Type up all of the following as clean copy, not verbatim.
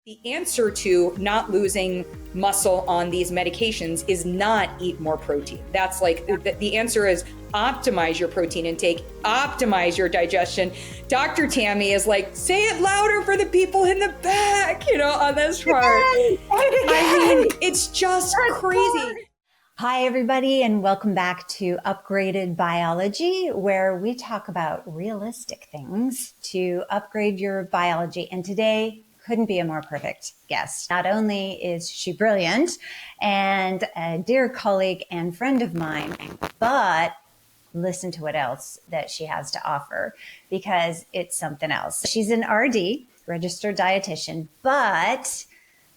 The answer to not losing muscle on these medications is not eat more protein. That's like the answer is optimize your protein intake, optimize your digestion. Dr. Tammy is like, say it louder for the people in the back, on this part. I mean, it's just crazy. Hi, everybody, and welcome back to Upgraded Biology, where we talk about realistic things to upgrade your biology. And today couldn't be a more perfect guest. Not only is she brilliant and a dear colleague and friend of mine, but listen to what else that she has to offer, because it's something else. She's an RD, registered dietitian, but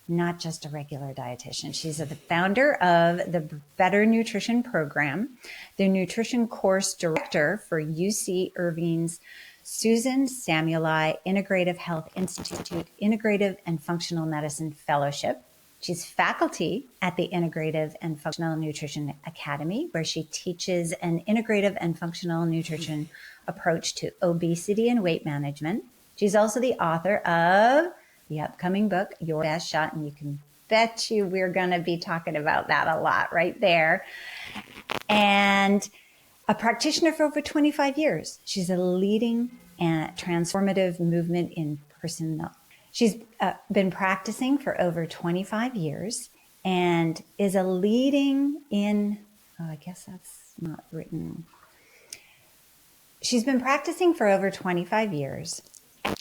not just a regular dietitian. She's the founder of the Better Nutrition Program, the nutrition course director for UC Irvine's Susan Samueli Integrative Health Institute Integrative and Functional Medicine Fellowship. She's faculty at the Integrative and Functional Nutrition Academy, where she teaches an integrative and functional nutrition approach to obesity and weight management. She's also the author of the upcoming book, Your Best Shot, and you can bet you we're going to be talking about that a lot right there. And a practitioner for over 25 years. She's a leading and transformative movement in personal. She's been practicing for over 25 years and is a leading in, I guess that's not written. She's been practicing for over 25 years.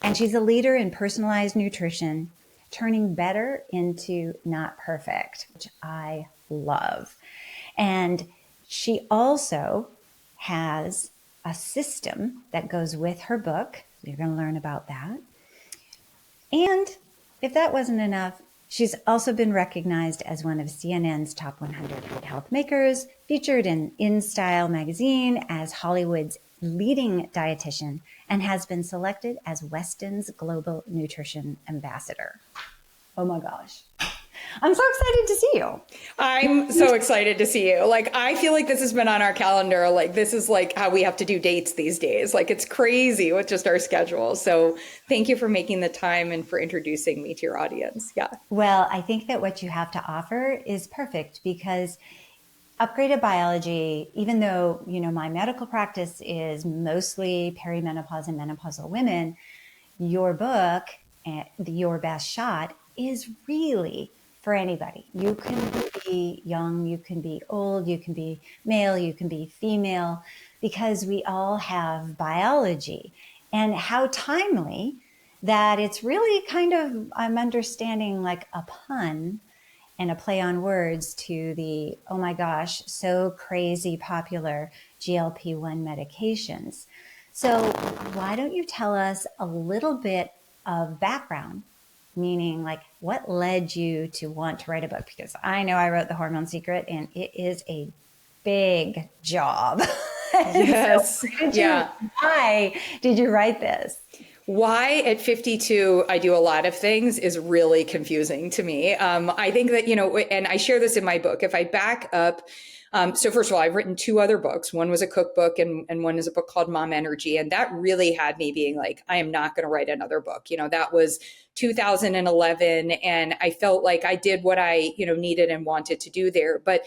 And she's a leader in personalized nutrition, turning better into not perfect, which I love. And she also has a system that goes with her book. You're going to learn about that. And if that wasn't enough, she's also been recognized as one of CNN's top 100 health makers, featured in InStyle magazine as Hollywood's leading dietitian, and has been selected as Weston's Global Nutrition Ambassador. Oh my gosh. I'm so excited to see you. I'm so excited to see you. Like, I feel like this has been on our calendar. Like, this is like how we have to do dates these days. Like, it's crazy with just our schedule. So thank you for making the time and for introducing me to your audience. Yeah. Well, I think that what you have to offer is perfect, because upgraded biology, even though, my medical practice is mostly perimenopause and menopausal women, your book, Your Best Shot, is really for anybody. You can be young, you can be old, you can be male, you can be female, because we all have biology. And how timely that it's really kind of, I'm understanding, like a pun and a play on words to the, oh my gosh, so crazy popular GLP-1 medications. So why don't you tell us a little bit of background, meaning like what led you to want to write a book? Because I know I wrote The Hormone Secret and it is a big job. Yes. So why did you write this? Why at 52 I do a lot of things is really confusing to me. I think that, and I share this in my book. If I back up, so first of all, I've written two other books. One was a cookbook and one is a book called Mom Energy. And that really had me being like, I am not going to write another book. That was 2011. And I felt like I did what I, needed and wanted to do there. But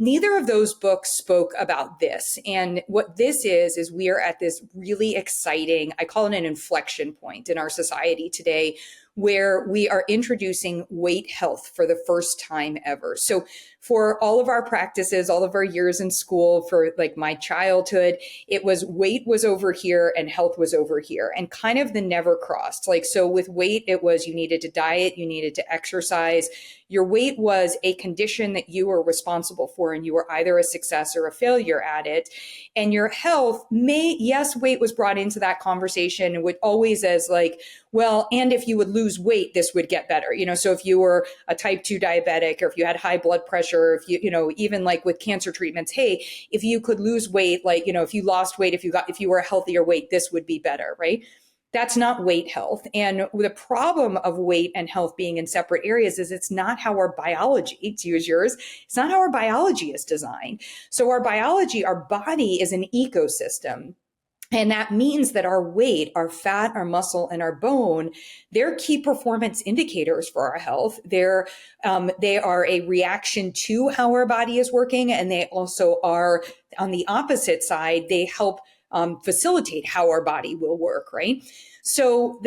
neither of those books spoke about this. And what this is we are at this really exciting, I call it an inflection point in our society today, where we are introducing weight health for the first time ever. So for all of our practices, all of our years in school, for like my childhood, it was weight was over here and health was over here, and kind of the never crossed. Like, so with weight, it was you needed to diet, you needed to exercise. Your weight was a condition that you were responsible for, and you were either a success or a failure at it. And your health yes, weight was brought into that conversation, and would always as like, well, and if you would lose weight, this would get better. So if you were a type 2 diabetic, or if you had high blood pressure, if you, even like with cancer treatments, hey, if you could lose weight, like, if you lost weight, if you were a healthier weight, this would be better, right? That's not weight health. And the problem of weight and health being in separate areas is it's not how our biology, to use yours, it's not how our biology is designed. So our biology, our body is an ecosystem. And that means that our weight, our fat, our muscle, and our bone, they're key performance indicators for our health. They are a reaction to how our body is working. And they also are, on the opposite side, they help facilitate how our body will work, right? So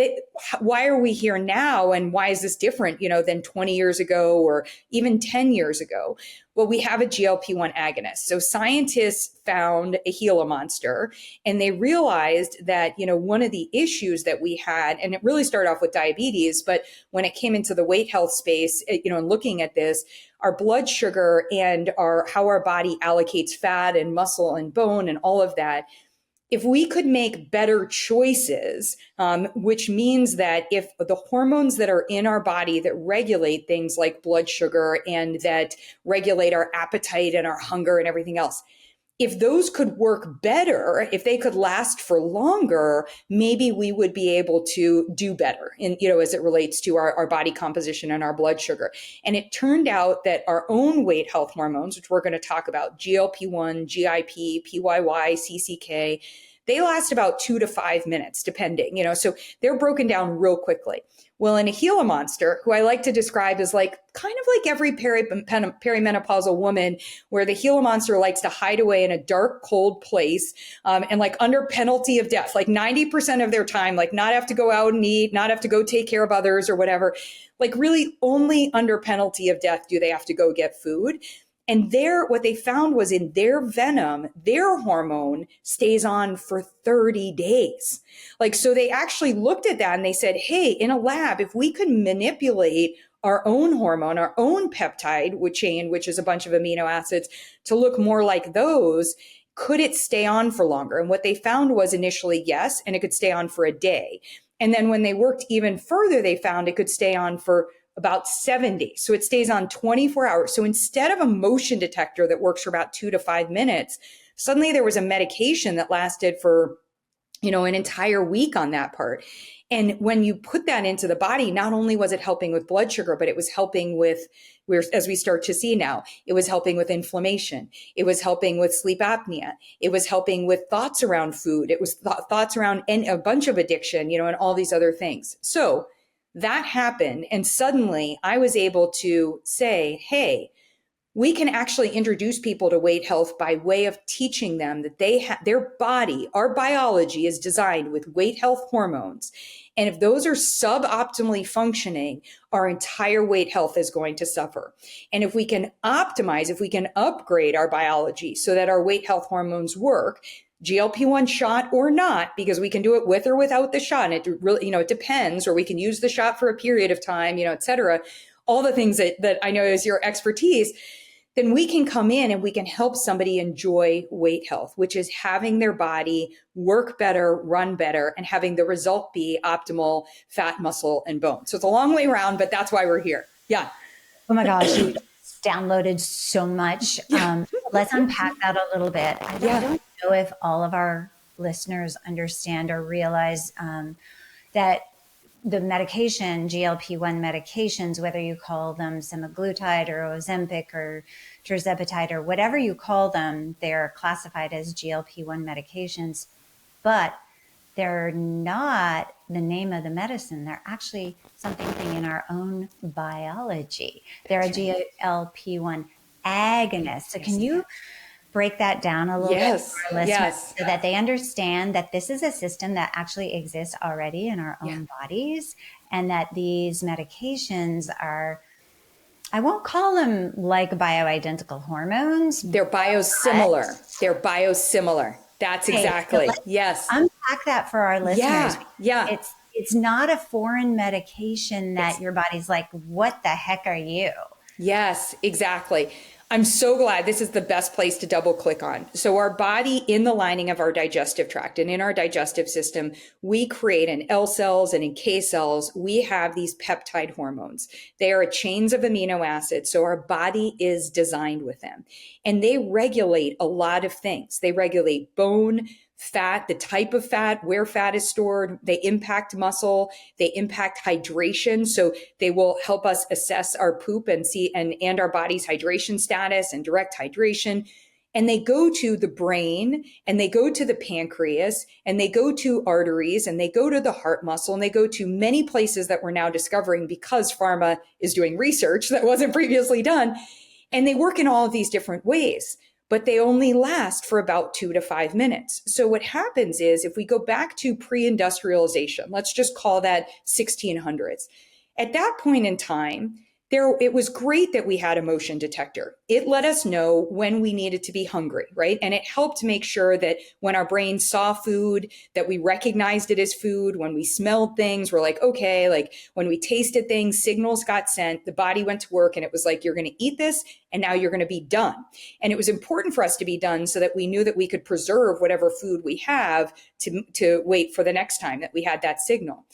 why are we here now? And why is this different, than 20 years ago or even 10 years ago? Well, we have a GLP-1 agonist. So scientists found a Gila monster, and they realized that, one of the issues that we had, and it really started off with diabetes, but when it came into the weight health space, and looking at this, our blood sugar and how our body allocates fat and muscle and bone and all of that, if we could make better choices, which means that if the hormones that are in our body that regulate things like blood sugar and that regulate our appetite and our hunger and everything else, if those could work better, if they could last for longer, maybe we would be able to do better as it relates to our body composition and our blood sugar. And it turned out that our own weight health hormones, which we're going to talk about, GLP-1, GIP, PYY, CCK, they last about 2 to 5 minutes, depending, so they're broken down real quickly. Well, in a Gila monster, who I like to describe as kind of like every perimenopausal woman, where the Gila monster likes to hide away in a dark, cold place, and under penalty of death, 90% of their time, not have to go out and eat, not have to go take care of others or whatever, really only under penalty of death do they have to go get food. And what they found was in their venom, their hormone stays on for 30 days. So they actually looked at that and they said, hey, in a lab, if we could manipulate our own hormone, our own peptide chain, which is a bunch of amino acids, to look more like those, could it stay on for longer? And what they found was initially yes, and it could stay on for a day. And then when they worked even further, they found it could stay on for about 7 days. So it stays on 24 hours. So instead of a motion detector that works for about 2 to 5 minutes, suddenly there was a medication that lasted for, an entire week on that part. And when you put that into the body, not only was it helping with blood sugar, but it was helping with, as we start to see now, it was helping with inflammation. It was helping with sleep apnea. It was helping with thoughts around food. It was thoughts around a bunch of addiction, and all these other things. So that happened. And suddenly I was able to say, hey, we can actually introduce people to weight health by way of teaching them that their body, our biology is designed with weight health hormones. And if those are suboptimally functioning, our entire weight health is going to suffer. And if we can optimize, if we can upgrade our biology so that our weight health hormones work, GLP-1 shot or not, because we can do it with or without the shot. And it really, it depends, or we can use the shot for a period of time, et cetera, all the things that I know is your expertise. Then we can come in and we can help somebody enjoy weight health, which is having their body work better, run better, and having the result be optimal fat, muscle, and bone. So it's a long way around, but that's why we're here. Yeah. Oh my gosh, you downloaded so much. Let's unpack that a little bit. I don't know if all of our listeners understand or realize that the medication, GLP-1 medications, whether you call them semaglutide or Ozempic or Tirzepatide or whatever you call them, they're classified as GLP-1 medications, but they're not the name of the medicine. They're actually something in our own biology. They're a GLP-1 agonist. So can you break that down a little bit for our listeners so that they understand that this is a system that actually exists already in our own bodies, and that these medications are, I won't call them like bioidentical hormones. They're biosimilar. They're biosimilar. That's exactly. So unpack that for our listeners. Yeah. It's not a foreign medication that your body's like, what the heck are you? Yes, exactly. I'm so glad. This is the best place to double click on. So our body, in the lining of our digestive tract and in our digestive system, we create in L cells and in K cells, we have these peptide hormones. They are chains of amino acids. So our body is designed with them, and they regulate a lot of things. They regulate bone, fat, the type of fat, where fat is stored. They impact muscle. They impact hydration. So they will help us assess our poop and see and our body's hydration status and direct hydration. and they go to the brain, and they go to the pancreas, and they go to arteries, and they go to the heart muscle, and they go to many places that we're now discovering because pharma is doing research that wasn't previously done. And they work in all of these different ways, but they only last for about 2 to 5 minutes. So what happens is, if we go back to pre-industrialization, let's just call that 1600s. At that point in time, it was great that we had a motion detector. It let us know when we needed to be hungry, right? And it helped make sure that when our brain saw food, that we recognized it as food. When we smelled things, we're like, okay, like when we tasted things, signals got sent, the body went to work, and it was like, you're going to eat this, and now you're going to be done. And it was important for us to be done so that we knew that we could preserve whatever food we have to wait for the next time that we had that signal.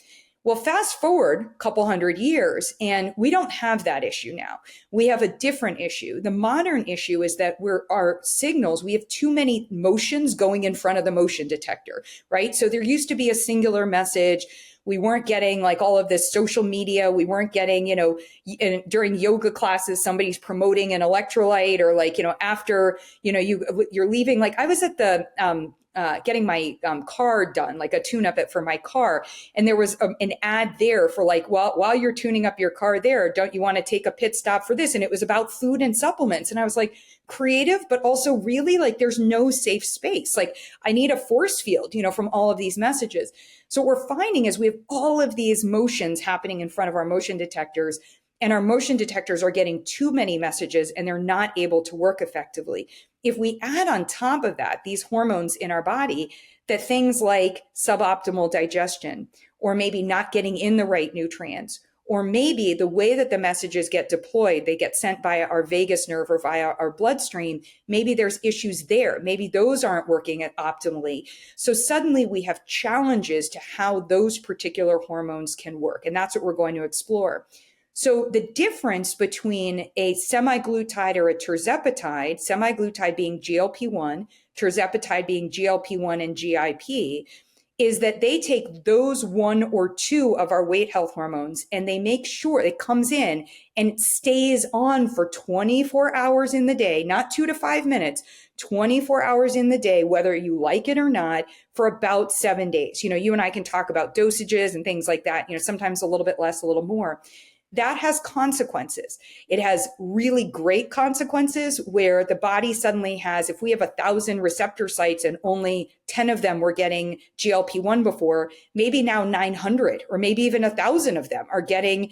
Well, fast forward a couple hundred years, and we don't have that issue now. We have a different issue. The modern issue is that our signals, we have too many motions going in front of the motion detector, right? So there used to be a singular message. We weren't getting like all of this social media. We weren't getting, during yoga classes, somebody's promoting an electrolyte, or like, after, you're leaving. Like I was at the, getting my car done, like a tune-up for my car. And there was an ad there for like, well, while you're tuning up your car there, don't you want to take a pit stop for this? And it was about food and supplements. And I was like, creative, but also really like there's no safe space. Like I need a force field, from all of these messages. So what we're finding is we have all of these motions happening in front of our motion detectors, and our motion detectors are getting too many messages and they're not able to work effectively. If we add on top of that these hormones in our body, that things like suboptimal digestion, or maybe not getting in the right nutrients, or maybe the way that the messages get deployed, they get sent via our vagus nerve or via our bloodstream, maybe there's issues there. Maybe those aren't working optimally. So suddenly we have challenges to how those particular hormones can work. And that's what we're going to explore. So the difference between a semaglutide or a tirzepatide, semaglutide being GLP-1, tirzepatide being GLP-1 and GIP, is that they take those one or two of our weight health hormones and they make sure it comes in and it stays on for 24 hours in the day, not 2 to 5 minutes, 24 hours in the day, whether you like it or not, for about 7 days. You and I can talk about dosages and things like that, sometimes a little bit less, a little more. That has consequences. It has really great consequences where the body suddenly has, if we have 1,000 receptor sites and only 10 of them were getting GLP-1 before, maybe now 900 or maybe even 1,000 of them are getting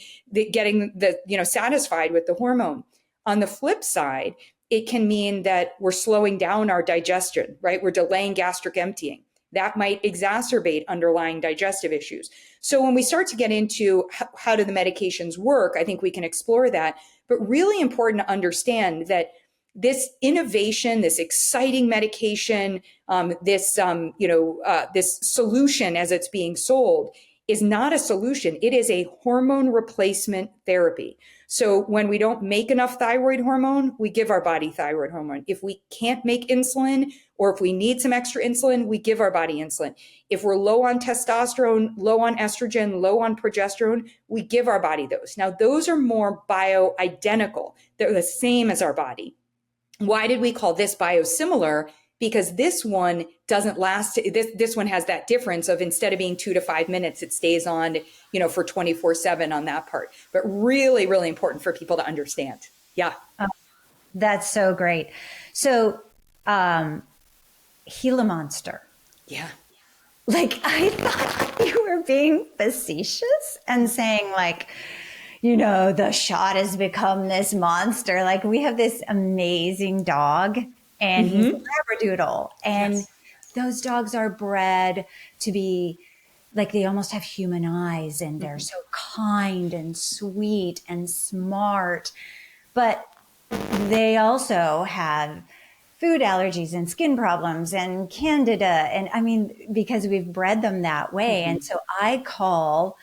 satisfied with the hormone. On the flip side, it can mean that we're slowing down our digestion, right? We're delaying gastric emptying. That might exacerbate underlying digestive issues. So when we start to get into how do the medications work, I think we can explore that. But really important to understand that this innovation, this exciting medication, this solution as it's being sold is not a solution. It is a hormone replacement therapy. So when we don't make enough thyroid hormone, we give our body thyroid hormone. If we can't make insulin, or if we need some extra insulin, we give our body insulin. If we're low on testosterone, low on estrogen, low on progesterone, we give our body those. Now, those are more bioidentical. They're the same as our body. Why did we call this biosimilar? Because this one doesn't last. This one has that difference of instead of being 2 to 5 minutes, it stays on, for 24/7 on that part. But really, really important for people to understand. Yeah. That's so great. So, Gila monster. Yeah. Like, I thought you were being facetious and saying like, the shot has become this monster. Like, we have this amazing dog and he's a Labradoodle. And those dogs are bred to be like, they almost have human eyes and they're so kind and sweet and smart. But they also have food allergies and skin problems and candida. And because we've bred them that way. And so I call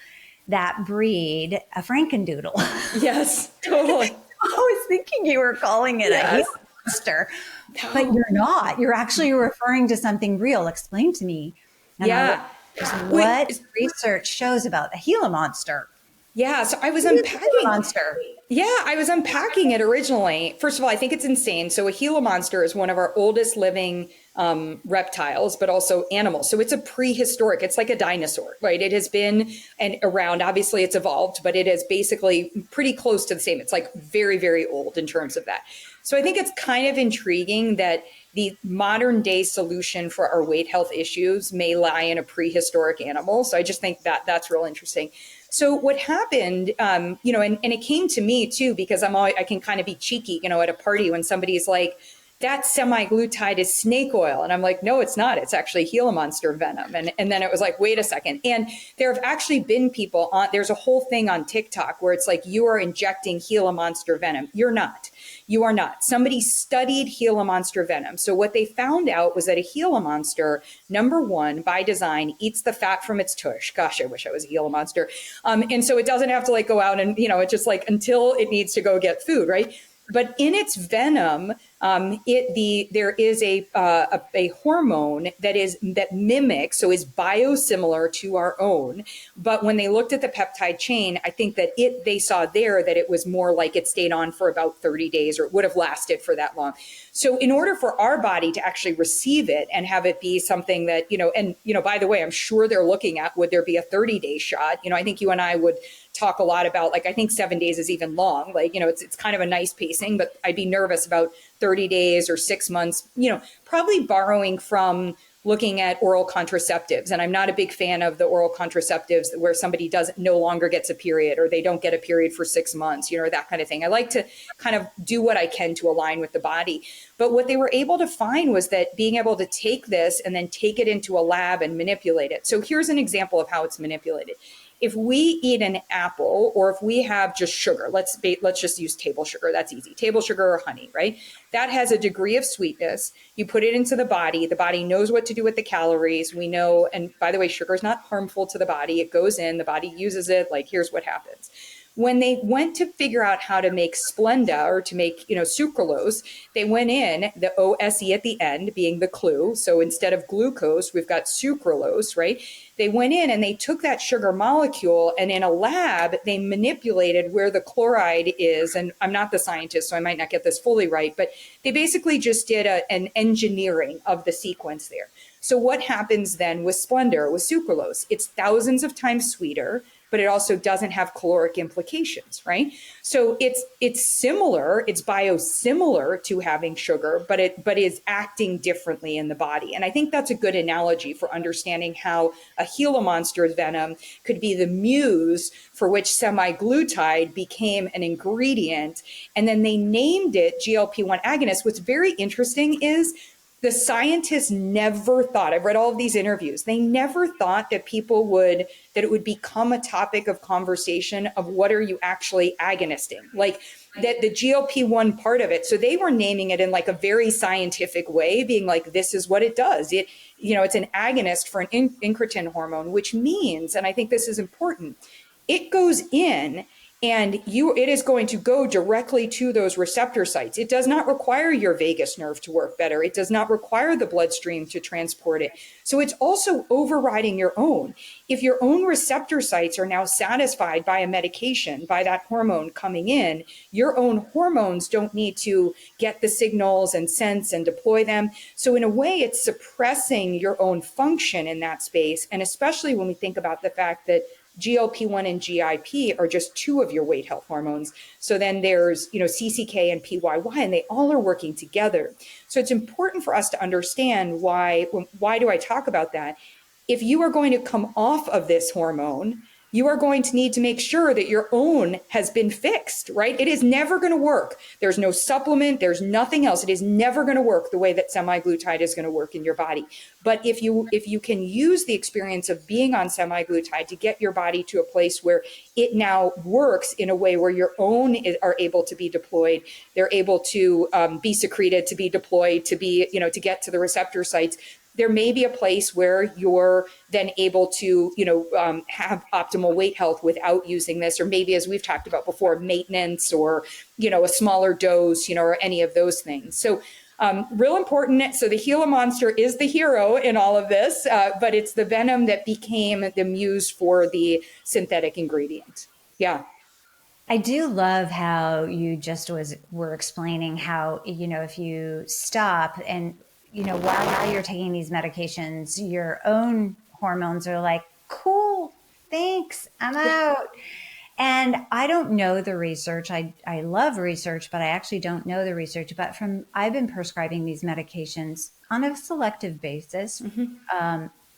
that breed a Frankendoodle. Yes, totally. I was thinking you were calling it a Gila monster, but you're not. You're actually referring to something real. Explain to me. What research shows about the Gila monster? Yeah, so I was unpacking. Monster. Yeah, I was unpacking it originally. First of all, I think it's insane. So a Gila monster is one of our oldest living reptiles, but also animals. So it's a prehistoric. It's like a dinosaur, right? It has been and around. Obviously, it's evolved, but it is basically pretty close to the same. It's like very, very old in terms of that. So I think it's kind of intriguing that the modern day solution for our weight health issues may lie in a prehistoric animal. So I just think that that's real interesting. So what happened, and it came to me too, because I can kind of be cheeky, at a party when somebody's like, that semaglutide is snake oil. And I'm like, no, it's not. It's actually Gila monster venom. And then it was like, wait a second. And there have actually been people there's a whole thing on TikTok where it's like, you are injecting Gila monster venom. You're not. You are not. Somebody studied Gila monster venom. So what they found out was that a Gila monster, number one, by design, eats the fat from its tush. Gosh, I wish I was a Gila monster. And so it doesn't have to like go out and, it's just like until it needs to go get food, right? But in its venom, there is a hormone that mimics, so is biosimilar to our own. But when they looked at the peptide chain, I think that they saw there that it was more like it stayed on for about 30 days, or it would have lasted for that long. So in order for our body to actually receive it and have it be something that, by the way, I'm sure they're looking at, would there be a 30-day shot? I think you and I would talk a lot about, like, I think 7 days is even long. Like, it's kind of a nice pacing, but I'd be nervous about 30 days or 6 months, probably borrowing from looking at oral contraceptives. And I'm not a big fan of the oral contraceptives where somebody no longer gets a period, or they don't get a period for 6 months, or that kind of thing. I like to kind of do what I can to align with the body. But what they were able to find was that being able to take this and then take it into a lab and manipulate it. So here's an example of how it's manipulated. If we eat an apple, or if we have just sugar, let's just use table sugar. That's easy. Table sugar or honey, right? That has a degree of sweetness. You put it into the body. The body knows what to do with the calories. We know, and by the way, sugar is not harmful to the body. It goes in, the body uses it. Like, here's what happens. When they went to figure out how to make Splenda, or to make, sucralose, they went in, the OSE at the end being the clue. So instead of glucose, we've got sucralose, right? They went in and they took that sugar molecule, and in a lab, they manipulated where the chloride is. And I'm not the scientist, so I might not get this fully right, but they basically just did an engineering of the sequence there. So what happens then with Splenda, with sucralose? It's thousands of times sweeter, but it also doesn't have caloric implications, right? So it's similar, it's biosimilar to having sugar, but it is acting differently in the body. And I think that's a good analogy for understanding how a Gila monster's venom could be the muse for which semaglutide became an ingredient. And then they named it GLP-1 agonist. What's very interesting is the scientists never thought, I've read all of these interviews, they never thought that that it would become a topic of conversation of what are you actually agonisting? Like that the GLP-1 part of it. So they were naming it in like a very scientific way, being like, this is what it does. It's an agonist for an incretin hormone, which means, and I think this is important, it goes in and it is going to go directly to those receptor sites. It does not require your vagus nerve to work better. It does not require the bloodstream to transport it. So it's also overriding your own. If your own receptor sites are now satisfied by a medication, by that hormone coming in, your own hormones don't need to get the signals and sense and deploy them. So in a way, it's suppressing your own function in that space. And especially when we think about the fact that GLP-1 and GIP are just two of your weight health hormones. So then there's, CCK and PYY, and they all are working together. So it's important for us to understand why do I talk about that? If you are going to come off of this hormone, you are going to need to make sure that your own has been fixed, right? It is never going to work. There's no supplement. There's nothing else. It is never going to work the way that semaglutide is going to work in your body. But if you can use the experience of being on semaglutide to get your body to a place where it now works in a way where your own are able to be deployed, they're able to be secreted, to be deployed, to be, to get to the receptor sites, there may be a place where you're then able to, have optimal weight health without using this, or maybe, as we've talked about before, maintenance, or, a smaller dose, or any of those things. So real important. So the Gila monster is the hero in all of this, but it's the venom that became the muse for the synthetic ingredient. Yeah. I do love how you just were explaining how, if you stop and, while you're taking these medications, your own hormones are like, cool, thanks, I'm Yeah. out. And I don't know the research. I love research, but I actually don't know the research. But I've been prescribing these medications on a selective basis,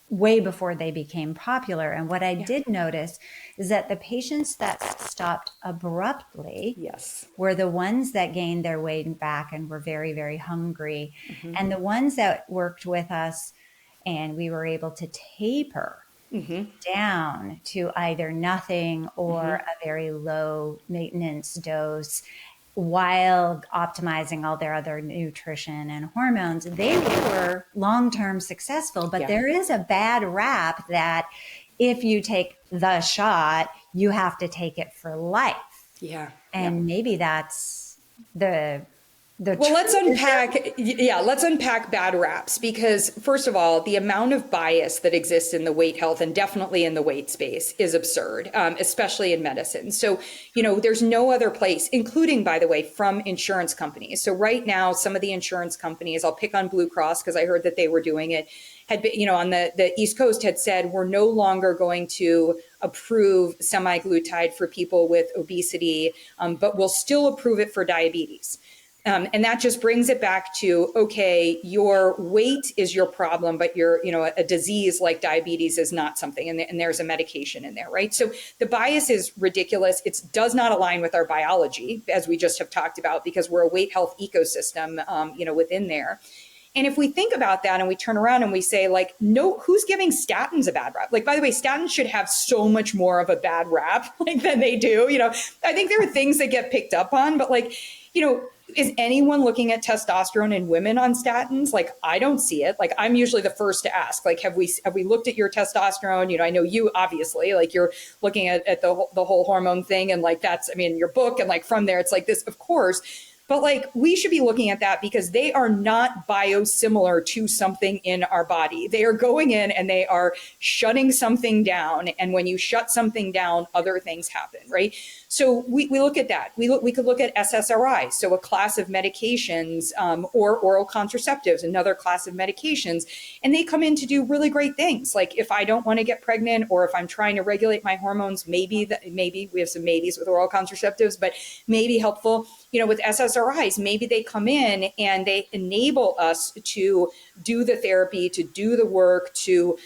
way before they became popular. And what I Yeah. did notice is that the patients that stopped abruptly Yes. were the ones that gained their weight back and were very, very hungry. And the ones that worked with us and we were able to taper down to either nothing or a very low maintenance dose while optimizing all their other nutrition and hormones, they were long-term successful. But Yeah. there is a bad rap that if you take the shot, you have to take it for life. Yeah. And maybe that's the Well, let's unpack bad raps, because first of all, the amount of bias that exists in the weight health and definitely in the weight space is absurd, especially in medicine. So, there's no other place, including, by the way, from insurance companies. So right now, some of the insurance companies, I'll pick on Blue Cross because I heard that they were doing it, had been, on the East Coast had said, we're no longer going to approve semaglutide for people with obesity, but we'll still approve it for diabetes. And that just brings it back to, okay, your weight is your problem, but a disease like diabetes is not something, and there's a medication in there, right? So the bias is ridiculous. It does not align with our biology, as we just have talked about, because we're a weight health ecosystem, within there. And if we think about that and we turn around and we say, like, no, who's giving statins a bad rap? Like, by the way, statins should have so much more of a bad rap than they do. I think there are things that get picked up on, but is anyone looking at testosterone in women on statins? Like, I don't see it. Like, I'm usually the first to ask, like, have we looked at your testosterone? I know you, obviously, like, you're looking at the whole hormone thing. And like, that's, your book. And like, from there, it's like this, of course. But like, we should be looking at that because they are not biosimilar to something in our body. They are going in and they are shutting something down. And when you shut something down, other things happen, right? So we look at that. We could look at SSRIs, so a class of medications, or oral contraceptives, another class of medications, and they come in to do really great things. Like, if I don't want to get pregnant, or if I'm trying to regulate my hormones, maybe we have some maybes with oral contraceptives, but maybe helpful. With SSRIs, maybe they come in and they enable us to do the therapy, to do the work, to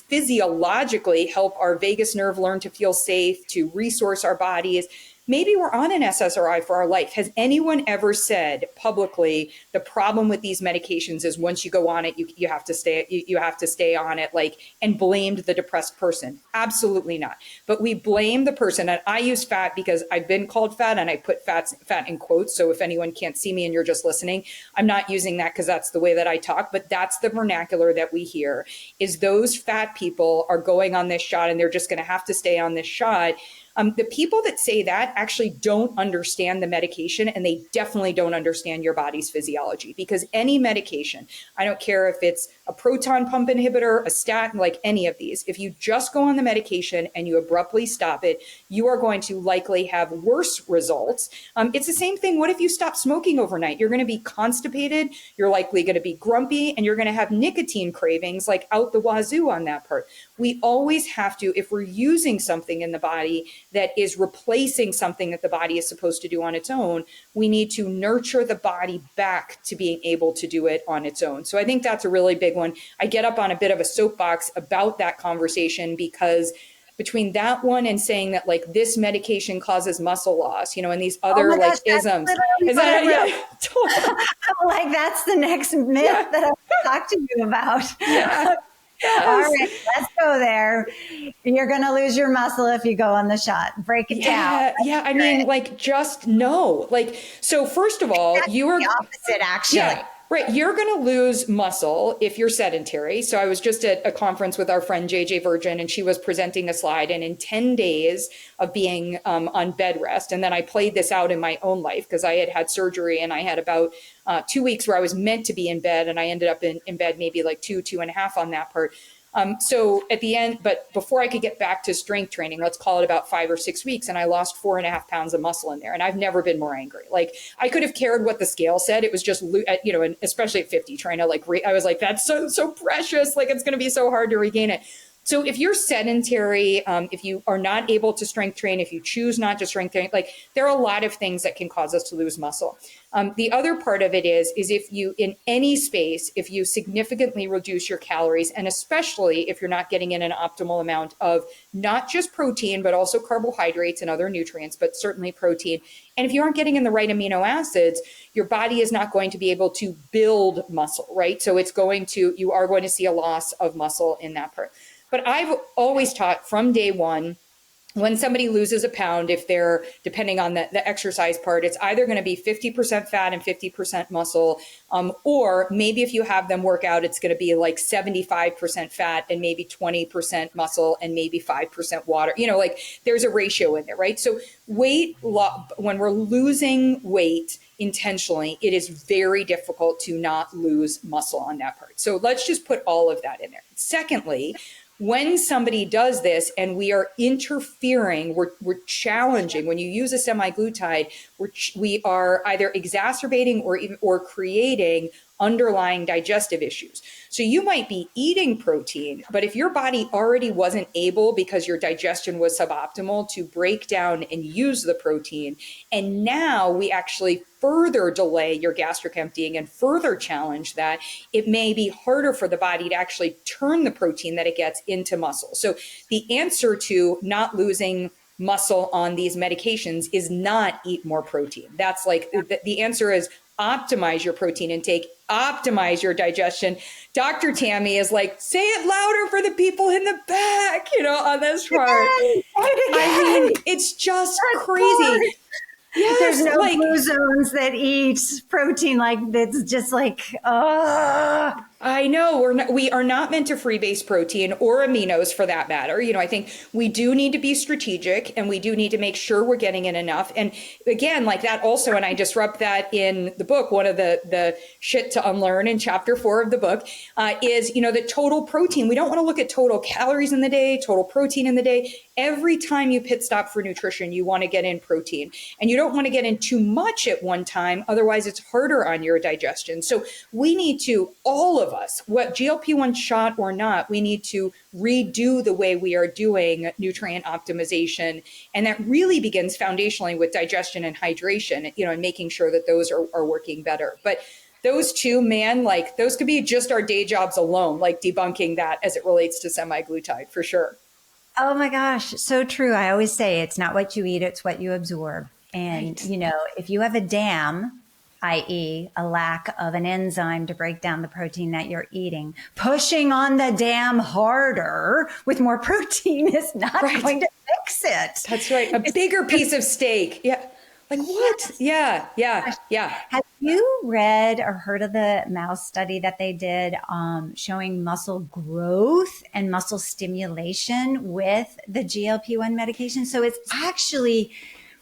physiologically help our vagus nerve learn to feel safe, to resource our bodies. Maybe we're on an SSRI for our life. Has anyone ever said publicly the problem with these medications is once you go on it, you have to stay on it, like, and blamed the depressed person? Absolutely not. But we blame the person. And I use fat because I've been called fat, and I put fat in quotes. So if anyone can't see me and you're just listening, I'm not using that because that's the way that I talk, but that's the vernacular that we hear, is those fat people are going on this shot and they're just going to have to stay on this shot. The people that say that actually don't understand the medication, and they definitely don't understand your body's physiology, because any medication, I don't care if it's a proton pump inhibitor, a statin, like any of these, if you just go on the medication and you abruptly stop it, you are going to likely have worse results. It's the same thing. What if you stop smoking overnight? You're going to be constipated, you're likely going to be grumpy, and you're going to have nicotine cravings like out the wazoo on that part. We always have to, if we're using something in the body that is replacing something that the body is supposed to do on its own, we need to nurture the body back to being able to do it on its own. So I think that's a really big one. I get up on a bit of a soapbox about that conversation because between that one and saying that like this medication causes muscle loss, and these other isms. Is that, yeah, totally. I'm like, that's the next myth that I want to talk to you about. Yeah. Yes. All right, let's go there. You're going to lose your muscle if you go on the shot. Break it down. Yeah. Just know. So first of all, you are the opposite, actually. Yeah. Right. You're going to lose muscle if you're sedentary. So I was just at a conference with our friend JJ Virgin, and she was presenting a slide. And in 10 days of being on bed rest, and then I played this out in my own life because I had surgery, and I had about 2 weeks where I was meant to be in bed, and I ended up in bed maybe like 2.5 on that part. So at the end, but before I could get back to strength training, let's call it about 5 or 6 weeks, and I lost 4.5 pounds of muscle in there. And I've never been more angry. Like I could have cared what the scale said. It was just, and especially at 50, trying to I was like, that's so precious. Like it's going to be so hard to regain it. So if you're sedentary, if you are not able to strength train, if you choose not to strength train, like there are a lot of things that can cause us to lose muscle. The other part of it is if you, in any space, if you significantly reduce your calories, and especially if you're not getting in an optimal amount of not just protein, but also carbohydrates and other nutrients, but certainly protein. And if you aren't getting in the right amino acids, your body is not going to be able to build muscle, right? So you are going to see a loss of muscle in that part. But I've always taught from day one, when somebody loses a pound, if they're, depending on the exercise part, it's either going to be 50% fat and 50% muscle, or maybe if you have them work out, it's going to be like 75% fat and maybe 20% muscle and maybe 5% water. Like there's a ratio in there, right? So when we're losing weight intentionally, it is very difficult to not lose muscle on that part. So let's just put all of that in there. Secondly, when somebody does this and we are interfering, we're challenging. When you use a semaglutide, we are either exacerbating or creating underlying digestive issues. So you might be eating protein, but if your body already wasn't able, because your digestion was suboptimal, to break down and use the protein, and now we actually further delay your gastric emptying and further challenge that, it may be harder for the body to actually turn the protein that it gets into muscle. So the answer to not losing muscle on these medications is not eat more protein. That's like the answer is optimize your protein intake, optimize your digestion. Dr. Tammy is like, say it louder for the people in the back, on this part. I mean, it's just crazy. Yes, there's no blue zones that eat protein like that's just like, I know we are not meant to freebase protein or aminos for that matter. I think we do need to be strategic and we do need to make sure we're getting in enough. And again, like that also, and I disrupt that in the book, one of the shit to unlearn in chapter 4 of the book is, the total protein. We don't want to look at total calories in the day, total protein in the day. Every time you pit stop for nutrition, you want to get in protein, and you don't want to get in too much at one time. Otherwise it's harder on your digestion. So we need to, all of us, what GLP-1 shot or not, we need to redo the way we are doing nutrient optimization. And that really begins foundationally with digestion and hydration, and making sure that those are working better. But those two, man, like those could be just our day jobs alone, like debunking that as it relates to semaglutide for sure. Oh my gosh, so true. I always say it's not what you eat, it's what you absorb. And, right. If you have a dam, i.e. a lack of an enzyme to break down the protein that you're eating, pushing on the dam harder with more protein is not going to fix it. That's right. A bigger piece of steak. Yeah. Like what? Yes. Yeah. Have you read or heard of the mouse study that they did showing muscle growth and muscle stimulation with the GLP-1 medication? So it's actually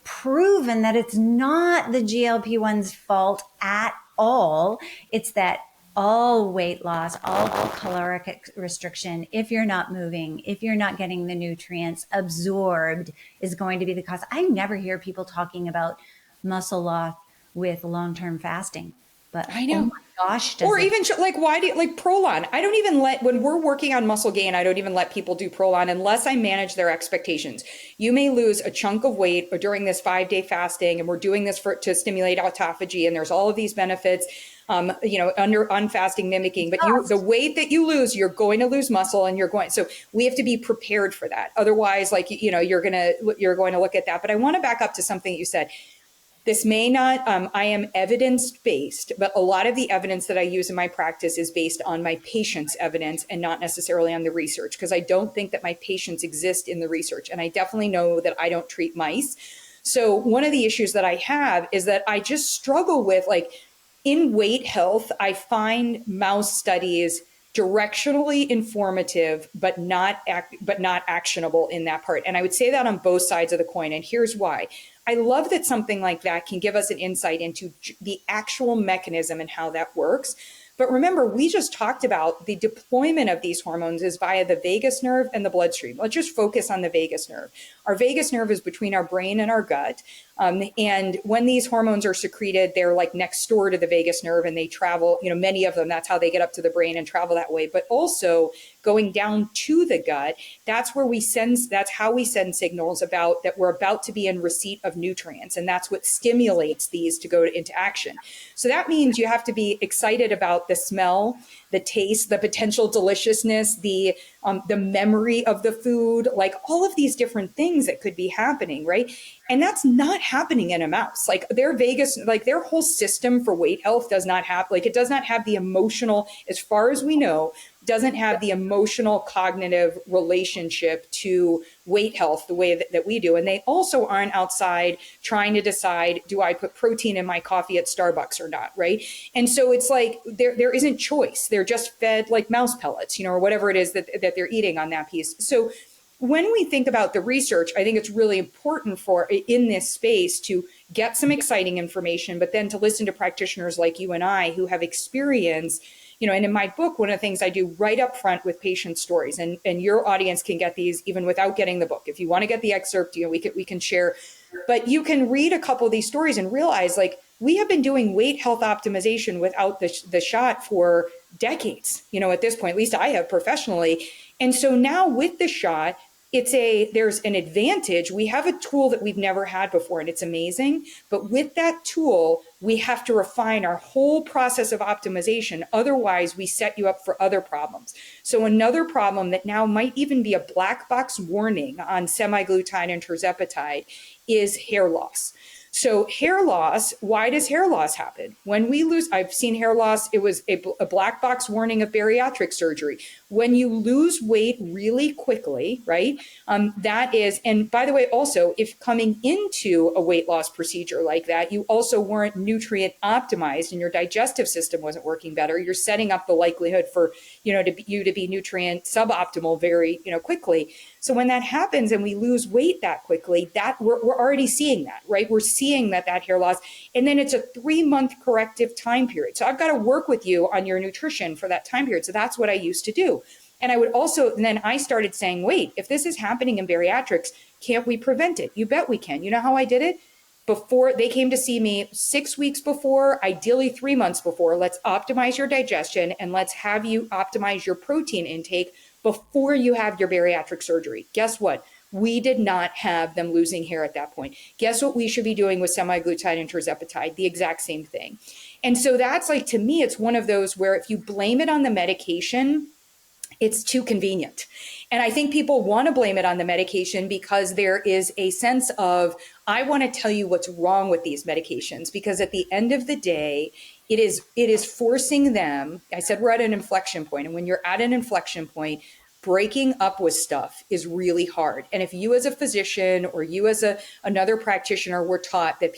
proven that it's not the GLP-1's fault at all. It's that all weight loss, all caloric restriction, if you're not moving, if you're not getting the nutrients absorbed, is going to be the cause. I never hear people talking about muscle loss with long-term fasting, but I know. Oh my gosh. Or even why do you like Prolon? I don't even when we're working on muscle gain, I don't even let people do Prolon unless I manage their expectations. You may lose a chunk of weight during this 5-day fasting, and we're doing this to stimulate autophagy, and there's all of these benefits. Under unfasting mimicking, but the weight that you lose, you're going to lose muscle, and so we have to be prepared for that. Otherwise, you're going to look at that. But I want to back up to something that you said. This may not, I am evidence-based, but a lot of the evidence that I use in my practice is based on my patients' evidence and not necessarily on the research, because I don't think that my patients exist in the research. And I definitely know that I don't treat mice. So one of the issues that I have is that I just struggle with, in weight health, I find mouse studies directionally informative, but not actionable in that part. And I would say that on both sides of the coin. And here's why. I love that something like that can give us an insight into the actual mechanism and how that works. But remember, we just talked about the deployment of these hormones is via the vagus nerve and the bloodstream. Let's just focus on the vagus nerve. Our vagus nerve is between our brain and our gut. And when these hormones are secreted, they're like next door to the vagus nerve and they travel, many of them, that's how they get up to the brain and travel that way. But also going down to the gut, that's how we send signals about that we're about to be in receipt of nutrients. And that's what stimulates these to go into action. So that means you have to be excited about the smell, the taste, the potential deliciousness, the memory of the food, like all of these different things that could be happening, right? And that's not happening in a mouse. Like their vagus, like their whole system for weight health does not have, it does not have the emotional, as far as we know, doesn't have the emotional cognitive relationship to weight health the way that we do. And they also aren't outside trying to decide, do I put protein in my coffee at Starbucks or not, right? And so it's like there isn't choice. They're just fed like mouse pellets, or whatever it is that they're eating on that piece. So when we think about the research, I think it's really important in this space to get some exciting information, but then to listen to practitioners like you and I who have experience. And in my book, one of the things I do right up front with patient stories, and your audience can get these even without getting the book. If you want to get the excerpt, we can share, but you can read a couple of these stories and realize we have been doing weight health optimization without the shot for decades, at this point, at least I have professionally. And so now with the shot, there's an advantage. We have a tool that we've never had before, and it's amazing. But with that tool, we have to refine our whole process of optimization. Otherwise, we set you up for other problems. So another problem that now might even be a black box warning on semaglutide and tirzepatide is hair loss. So hair loss, why does hair loss happen? When we lose, I've seen hair loss, it was a black box warning of bariatric surgery. When you lose weight really quickly, right? That is, and by the way, also, if coming into a weight loss procedure like that, you also weren't nutrient optimized and your digestive system wasn't working better, you're setting up the likelihood for, to be nutrient suboptimal very, quickly. So when that happens and we lose weight that quickly, that we're already seeing that, right? We're seeing that hair loss, and then it's a 3-month corrective time period. So I've got to work with you on your nutrition for that time period. So that's what I used to do. And then I started saying, wait, if this is happening in bariatrics, can't we prevent it? You bet we can. You know how I did it? Before they came to see me 6 weeks before, ideally 3 months before, let's optimize your digestion and let's have you optimize your protein intake before you have your bariatric surgery. Guess what? We did not have them losing hair at that point. Guess what we should be doing with semaglutide and tirzepatide? The exact same thing. And so that's to me, it's one of those where if you blame it on the medication, it's too convenient. And I think people want to blame it on the medication because there is a sense of, I want to tell you what's wrong with these medications, because at the end of the day, it is forcing them. I said we're at an inflection point. And when you're at an inflection point, breaking up with stuff is really hard. And if you as a physician or you as another practitioner were taught that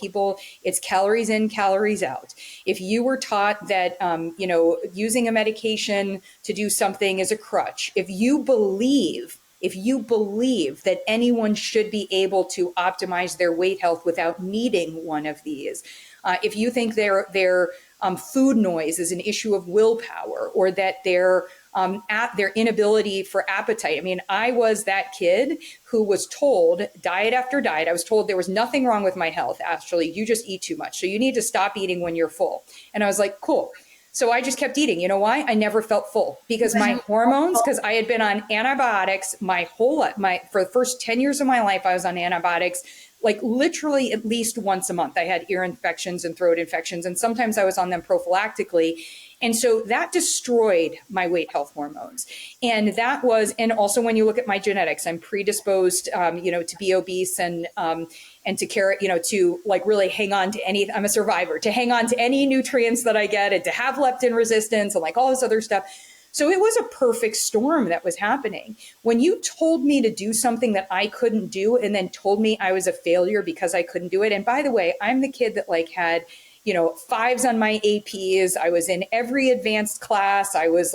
it's calories in, calories out. If you were taught that, using a medication to do something is a crutch, if you believe that anyone should be able to optimize their weight health without needing one of these, if you think their food noise is an issue of willpower, or that their inability for appetite. I mean, I was that kid who was told diet after diet. I was told there was nothing wrong with my health. Ashley, you just eat too much. So you need to stop eating when you're full. And I was like, cool. So I just kept eating. You know why? I never felt full because my hormones, because I had been on antibiotics my whole life. For the first 10 years of my life, I was on antibiotics, like literally at least once a month. I had ear infections and throat infections, and sometimes I was on them prophylactically. And so that destroyed my weight health hormones. And also when you look at my genetics, I'm predisposed, to be obese and to carry, to like really hang on to I'm a survivor, to hang on to any nutrients that I get and to have leptin resistance and like all this other stuff. So it was a perfect storm that was happening. When you told me to do something that I couldn't do and then told me I was a failure because I couldn't do it. And by the way, I'm the kid that had, 5s on my APs. I was in every advanced class. I was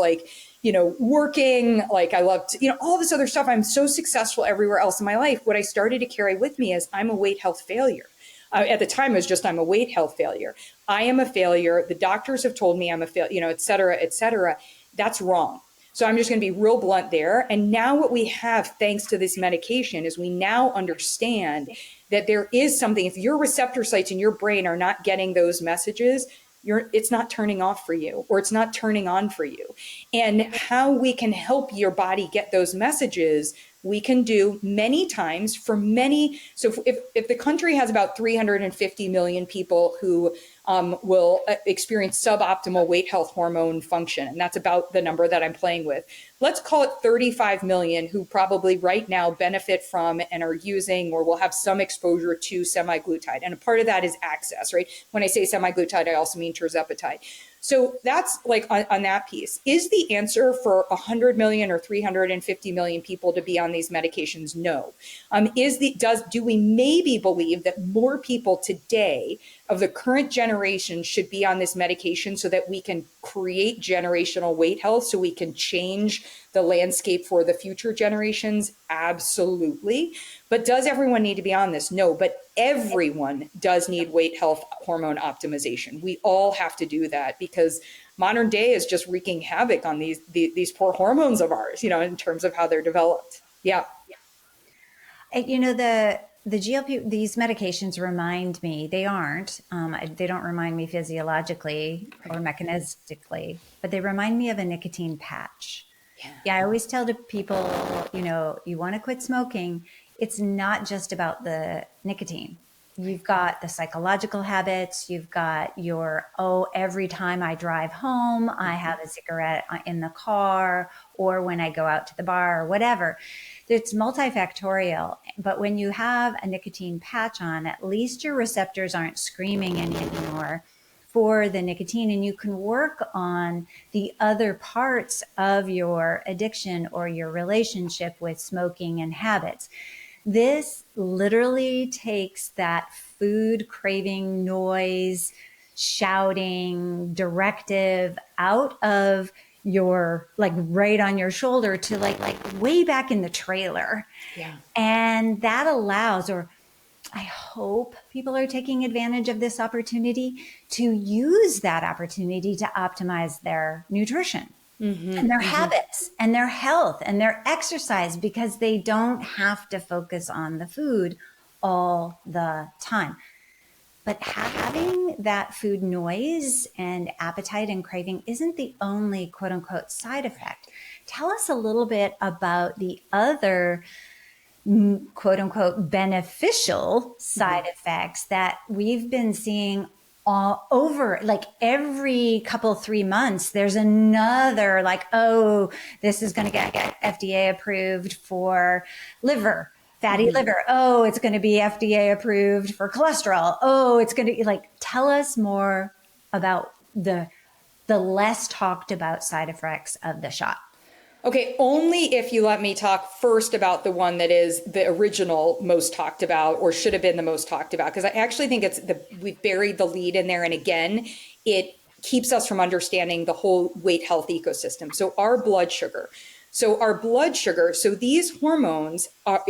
working, I loved, all this other stuff. I'm so successful everywhere else in my life. What I started to carry with me is I'm a weight health failure. At the time, it was just, I'm a weight health failure. I am a failure. The doctors have told me I'm a failure, et cetera, et cetera. That's wrong. So I'm just going to be real blunt there. And now what we have, thanks to this medication, is we now understand that there is something, if your receptor sites in your brain are not getting those messages, it's not turning off for you, or it's not turning on for you. And how we can help your body get those messages, we can do many times for many. So if the country has about 350 million people who will experience suboptimal weight health hormone function, and that's about the number that I'm playing with. Let's call it 35 million who probably right now benefit from and are using or will have some exposure to semaglutide. And a part of that is access, right? When I say semaglutide, I also mean Tirzepatide. So that's like on that piece. Is the answer for 100 million or 350 million people to be on these medications? No. Do we maybe believe that more people today of the current generation should be on this medication so that we can create generational weight health, so we can change the landscape for the future generations? Absolutely. But does everyone need to be on this? No, but everyone does need weight health hormone optimization. We all have to do that, because modern day is just wreaking havoc on these poor hormones of ours, in terms of how they're developed. Yeah. The GLP, these medications remind me, they don't remind me physiologically or mechanistically, but they remind me of a nicotine patch. Yeah, I always tell to people, you want to quit smoking, it's not just about the nicotine. You've got the psychological habits, you've got every time I drive home, I have a cigarette in the car, or when I go out to the bar or whatever. It's multifactorial, but when you have a nicotine patch on, at least your receptors aren't screaming anymore for the nicotine, and you can work on the other parts of your addiction or your relationship with smoking and habits. This literally takes that food craving, noise, shouting, directive out of your, like, right on your shoulder to like way back in the trailer. Yeah. And that allows, or I hope people are taking advantage of this opportunity to use that opportunity to optimize their nutrition and their habits and their health and their exercise, because they don't have to focus on the food all the time. But having that food noise and appetite and craving isn't the only quote unquote side effect. Tell us a little bit about the other quote unquote beneficial side effects that we've been seeing all over, like every couple, 3 months, there's another, like, oh, this is going to get FDA approved for liver. Fatty liver. Oh, it's going to be FDA approved for cholesterol. Oh, it's going to be tell us more about the less talked about side effects of the shot. Okay, only if you let me talk first about the one that is the original most talked about, or should have been the most talked about, because I actually think we've buried the lead in there. And again, it keeps us from understanding the whole weight health ecosystem. So our blood sugar. So these hormones are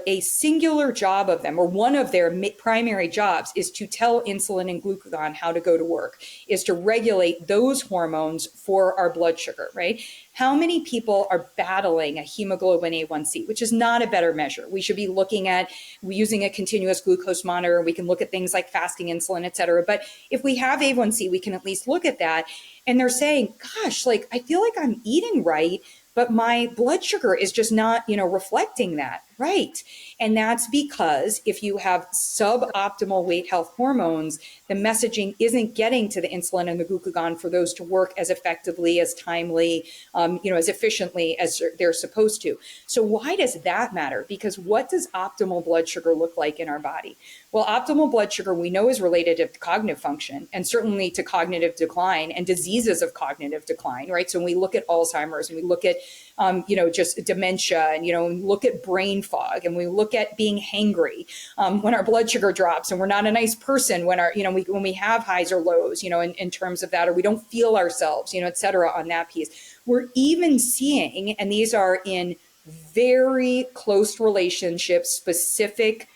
a singular job of them, or one of their primary jobs, is to tell insulin and glucagon how to go to work, is to regulate those hormones for our blood sugar, right? How many people are battling a hemoglobin A1C, which is not a better measure? We should be looking at using a continuous glucose monitor. We can look at things like fasting insulin, et cetera. But if we have A1C, we can at least look at that. And they're saying, gosh, I feel like I'm eating right, but my blood sugar is just not, reflecting that. Right. And that's because if you have suboptimal weight health hormones, the messaging isn't getting to the insulin and the glucagon for those to work as effectively, as timely, as efficiently as they're supposed to. So why does that matter? Because what does optimal blood sugar look like in our body? Well, optimal blood sugar we know is related to cognitive function, and certainly to cognitive decline and diseases of cognitive decline, right? So when we look at Alzheimer's and we look at, just dementia, and, look at brain fog, and we look at being hangry, when our blood sugar drops and we're not a nice person, when when we have highs or lows, in terms of that, or we don't feel ourselves, et cetera, on that piece. We're even seeing, and these are in very close relationships, specific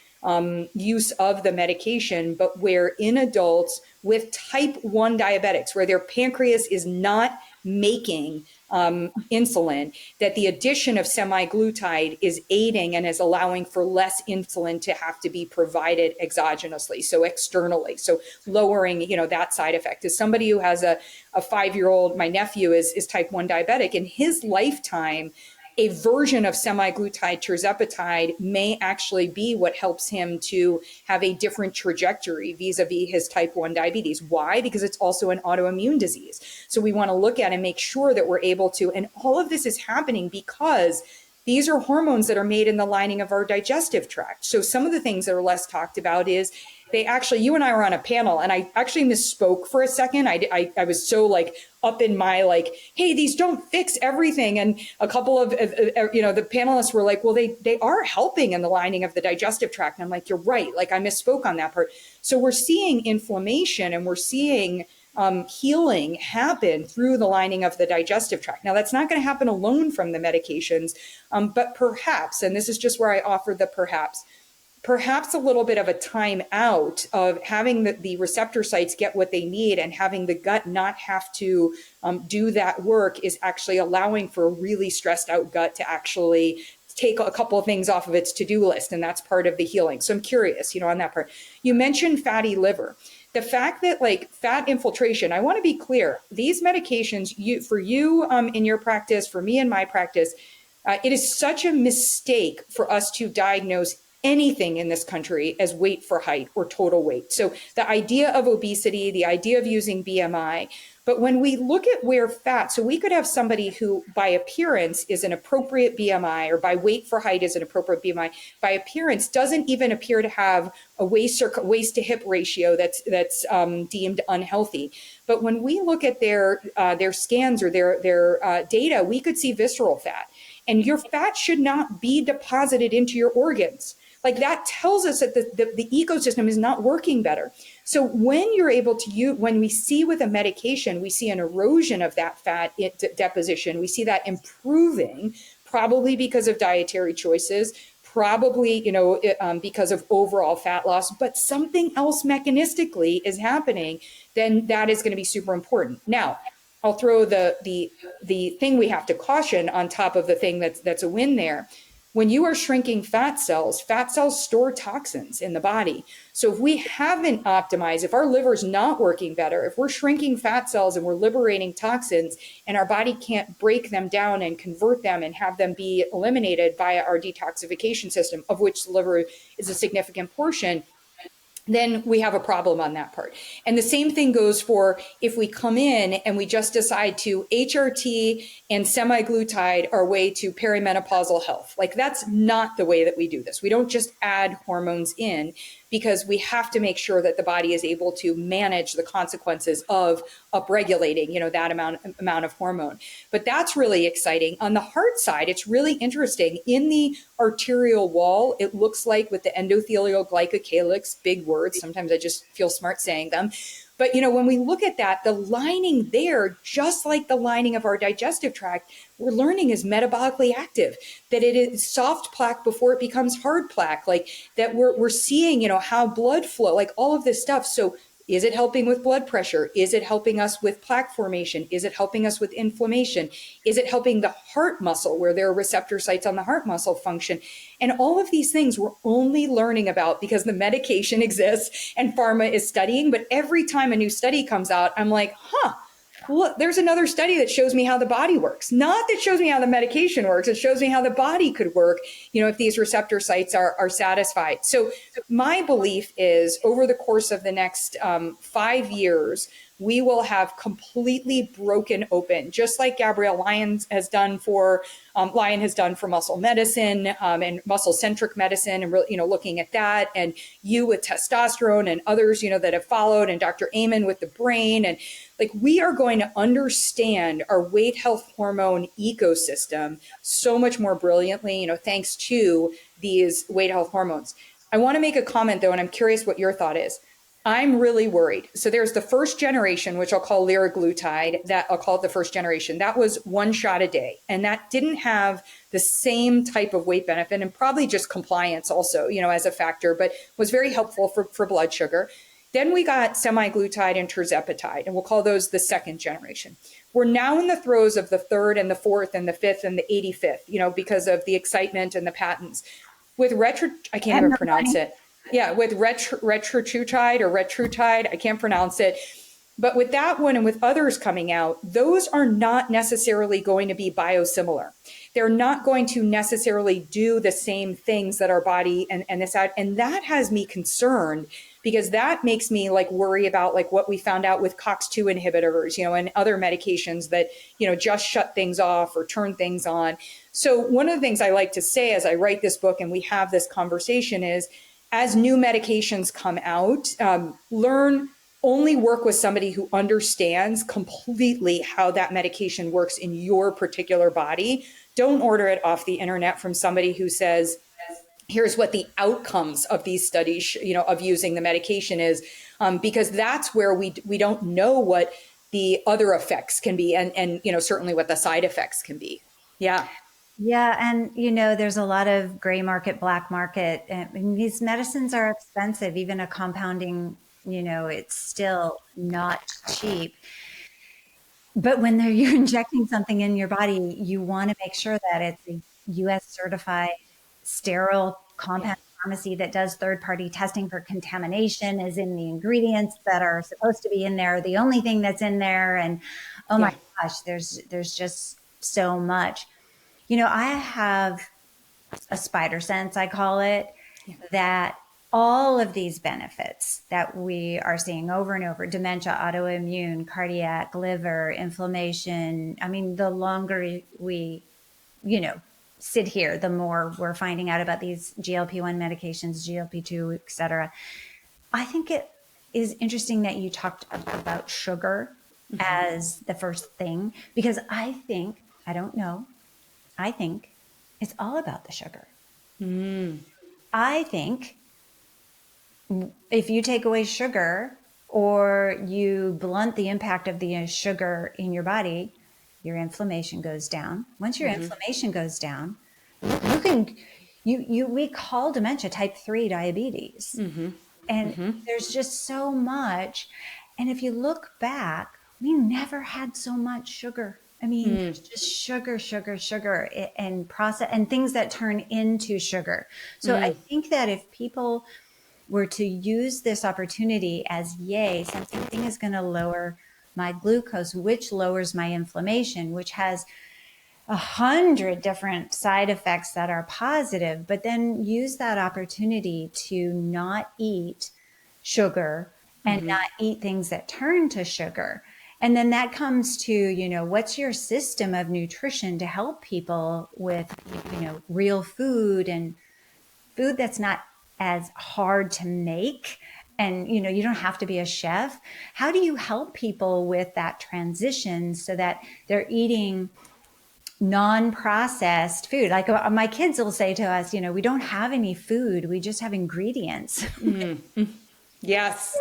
use of the medication, but where in adults with type 1 diabetics, where their pancreas is not making insulin, that the addition of semaglutide is aiding and is allowing for less insulin to have to be provided exogenously, so externally, so lowering, that side effect. As somebody who has a 5-year-old, my nephew is type 1 diabetic. In his lifetime, a version of semaglutide, tirzepatide, may actually be what helps him to have a different trajectory vis-a-vis his type 1 diabetes. Why? Because it's also an autoimmune disease. So we want to look at and make sure that we're able to, and all of this is happening because these are hormones that are made in the lining of our digestive tract. So some of the things that are less talked about is you and I were on a panel, and I actually misspoke for a second. I was so up in my hey, these don't fix everything. And a couple of, the panelists were like, well, they are helping in the lining of the digestive tract. And I'm like, you're right. I misspoke on that part. So we're seeing inflammation and we're seeing healing happen through the lining of the digestive tract. Now, that's not going to happen alone from the medications, but perhaps, and this is just where I offer the perhaps a little bit of a time out of having the receptor sites get what they need and having the gut not have to do that work is actually allowing for a really stressed out gut to actually take a couple of things off of its to-do list. And that's part of the healing. So I'm curious, on that part. You mentioned fatty liver. The fact that fat infiltration, I want to be clear, these medications, for you in your practice, for me in my practice, it is such a mistake for us to diagnose anything in this country as weight for height or total weight. So the idea of obesity, the idea of using BMI, but when we look at where fat, so we could have somebody who by appearance is an appropriate BMI, or by weight for height is an appropriate BMI, by appearance doesn't even appear to have a waist to hip ratio that's deemed unhealthy. But when we look at their scans or their data, we could see visceral fat. And your fat should not be deposited into your organs. That tells us that the ecosystem is not working better. So when you're able to use, when we see with a medication, we see an erosion of that fat deposition, we see that improving, probably because of dietary choices, probably, because of overall fat loss, but something else mechanistically is happening, then that is going to be super important. Now, I'll throw the thing we have to caution on top of the thing that's a win there. When you are shrinking fat cells store toxins in the body. So if we haven't optimized, if our liver's not working better, if we're shrinking fat cells and we're liberating toxins and our body can't break them down and convert them and have them be eliminated via our detoxification system, of which the liver is a significant portion, then we have a problem on that part. And the same thing goes for if we come in and we just decide to HRT and semaglutide our way to perimenopausal health. That's not the way that we do this. We don't just add hormones in, because we have to make sure that the body is able to manage the consequences of upregulating, that amount of hormone. But that's really exciting. On the heart side, it's really interesting. In the arterial wall, it looks like with the endothelial glycocalyx, big words, sometimes I just feel smart saying them. But, when we look at that, the lining there, just like the lining of our digestive tract, we're learning is metabolically active, that it is soft plaque before it becomes hard plaque, that we're seeing, how blood flow, all of this stuff. So is it helping with blood pressure? Is it helping us with plaque formation? Is it helping us with inflammation? Is it helping the heart muscle, where there are receptor sites on the heart muscle function? And all of these things we're only learning about because the medication exists and pharma is studying. But every time a new study comes out, I'm like, look, there's another study that shows me how the body works. Not that shows me how the medication works. It shows me how the body could work, if these receptor sites are satisfied. So my belief is over the course of the next 5 years, we will have completely broken open, just like Gabrielle Lyon has done for muscle medicine and muscle-centric medicine, and really, looking at that, and you with testosterone and others, that have followed, and Dr. Amen with the brain, and we are going to understand our weight health hormone ecosystem so much more brilliantly, thanks to these weight health hormones. I want to make a comment though, and I'm curious what your thought is. I'm really worried. So there's the first generation, which I'll call liraglutide, that I'll call it the first generation. That was 1 shot a day. And that didn't have the same type of weight benefit, and probably just compliance also, as a factor, but was very helpful for blood sugar. Then we got semaglutide and tirzepatide, and we'll call those the second generation. We're now in the throes of the third and the fourth and the fifth and the 85th, because of the excitement and the patents. With I can't even pronounce it. Yeah, with retrotide, I can't pronounce it. But with that one and with others coming out, those are not necessarily going to be biosimilar. They're not going to necessarily do the same things that our body and that has me concerned, because that makes me worry about what we found out with COX-2 inhibitors, and other medications that, just shut things off or turn things on. So one of the things I like to say as I write this book and we have this conversation is, as new medications come out, only work with somebody who understands completely how that medication works in your particular body. Don't order it off the internet from somebody who says, here's what the outcomes of these studies, of using the medication is, because that's where we don't know what the other effects can be, and certainly what the side effects can be. Yeah. Yeah. And, there's a lot of gray market, black market. And these medicines are expensive. Even a compounding, it's still not cheap. But when you're injecting something in your body, you want to make sure that it's a US certified sterile compound pharmacy that does third-party testing for contamination, is in the ingredients that are supposed to be in there, the only thing that's in there. And oh my gosh, there's just so much. I have a spider sense, I call it, that all of these benefits that we are seeing over and over, dementia, autoimmune, cardiac, liver, inflammation. I mean, the longer we, sit here, the more we're finding out about these GLP-1 medications, GLP-2, et cetera. I think it is interesting that you talked about sugar as the first thing, because I think it's all about the sugar. I think if you take away sugar or you blunt the impact of the sugar in your body, your inflammation goes down. Once your inflammation goes down, we call dementia type 3 diabetes. And there's just so much. And if you look back, we never had so much sugar. I mean, it's just sugar, and process and things that turn into sugar. So I think that if people were to use this opportunity as, something is going to lower my glucose, which lowers my inflammation, which has 100 different side effects that are positive, but then use that opportunity to not eat sugar and not eat things that turn to sugar. And then that comes to, what's your system of nutrition to help people with, real food and food that's not as hard to make. And, you don't have to be a chef. How do you help people with that transition so that they're eating non-processed food? Like my kids will say to us, we don't have any food. We just have ingredients. Yes.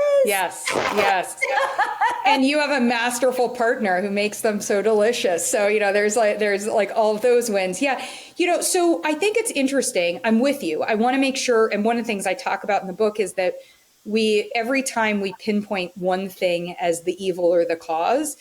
And you have a masterful partner who makes them so delicious. So, there's all of those wins. Yeah. So I think it's interesting. I'm with you. I want to make sure. And one of the things I talk about in the book is that every time we pinpoint one thing as the evil or the cause,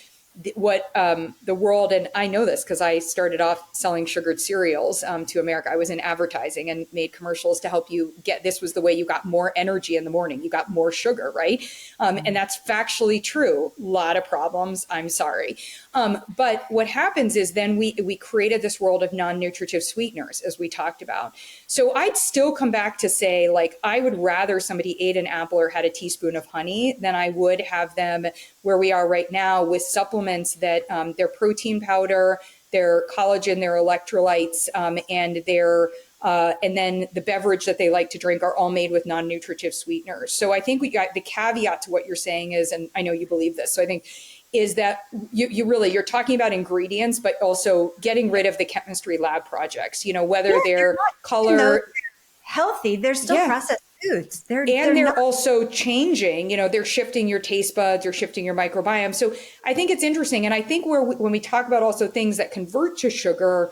what the world, and I know this because I started off selling sugared cereals to America. I was in advertising and made commercials to help you this was the way you got more energy in the morning. You got more sugar, right? And that's factually true. A lot of problems. I'm sorry. But what happens is then we created this world of non-nutritive sweeteners, as we talked about. So I'd still come back to say, I would rather somebody ate an apple or had a teaspoon of honey than I would have them where we are right now with supplements that their protein powder, their collagen, their electrolytes, and then the beverage that they like to drink are all made with non-nutritive sweeteners. So I think we got the caveat to what you're saying is, and I know you believe this, so I think is that you're talking about ingredients, but also getting rid of the chemistry lab projects, whether they're color healthy, they're still processed foods. And They're not. they're also changing, they're shifting your taste buds, they're shifting your microbiome. So I think it's interesting. And I think when we talk about also things that convert to sugar,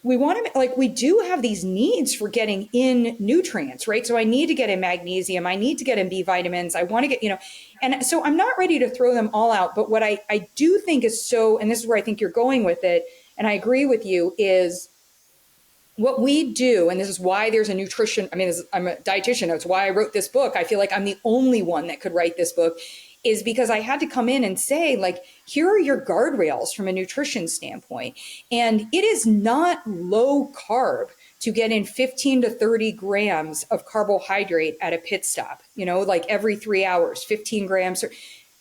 we want to, like, we do have these needs for getting in nutrients, right? So I need to get in magnesium, I need to get in B vitamins, I want to get, and so I'm not ready to throw them all out. But what I do think is so, and this is where I think you're going with it, and I agree with you, is what we do, and this is why there's a nutrition, I'm a dietitian, that's why I wrote this book. I feel like I'm the only one that could write this book, is because I had to come in and say, like, here are your guardrails from a nutrition standpoint. And it is not low carb to get in 15 to 30 grams of carbohydrate at a pit stop, like every 3 hours, 15 grams.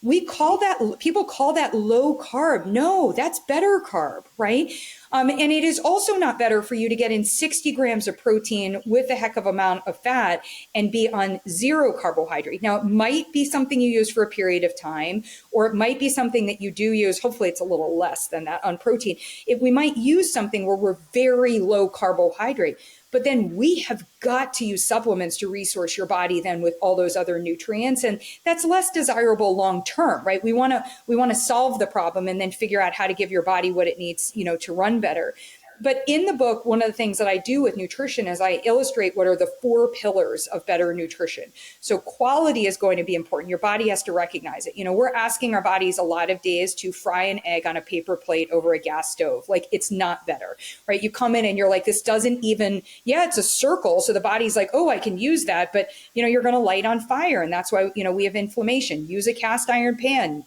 People call that low carb. No, that's better carb, right? And it is also not better for you to get in 60 grams of protein with a heck of amount of fat and be on zero carbohydrate. Now, it might be something you use for a period of time, or it might be something that you do use. Hopefully it's a little less than that on protein. We might use something where we're very low carbohydrate. But then we have got to use supplements to resource your body then with all those other nutrients. And that's less desirable long term, right? We want to solve the problem and then figure out how to give your body what it needs, to run better. But in the book, one of the things that I do with nutrition is I illustrate what are the 4 pillars of better nutrition. So quality is going to be important. Your body has to recognize it. We're asking our bodies a lot of days to fry an egg on a paper plate over a gas stove. Like, it's not better, right? You come in and you're like, this doesn't even, it's a circle. So the body's like, oh, I can use that. But, you're going to light on fire. And that's why, we have inflammation. Use a cast iron pan,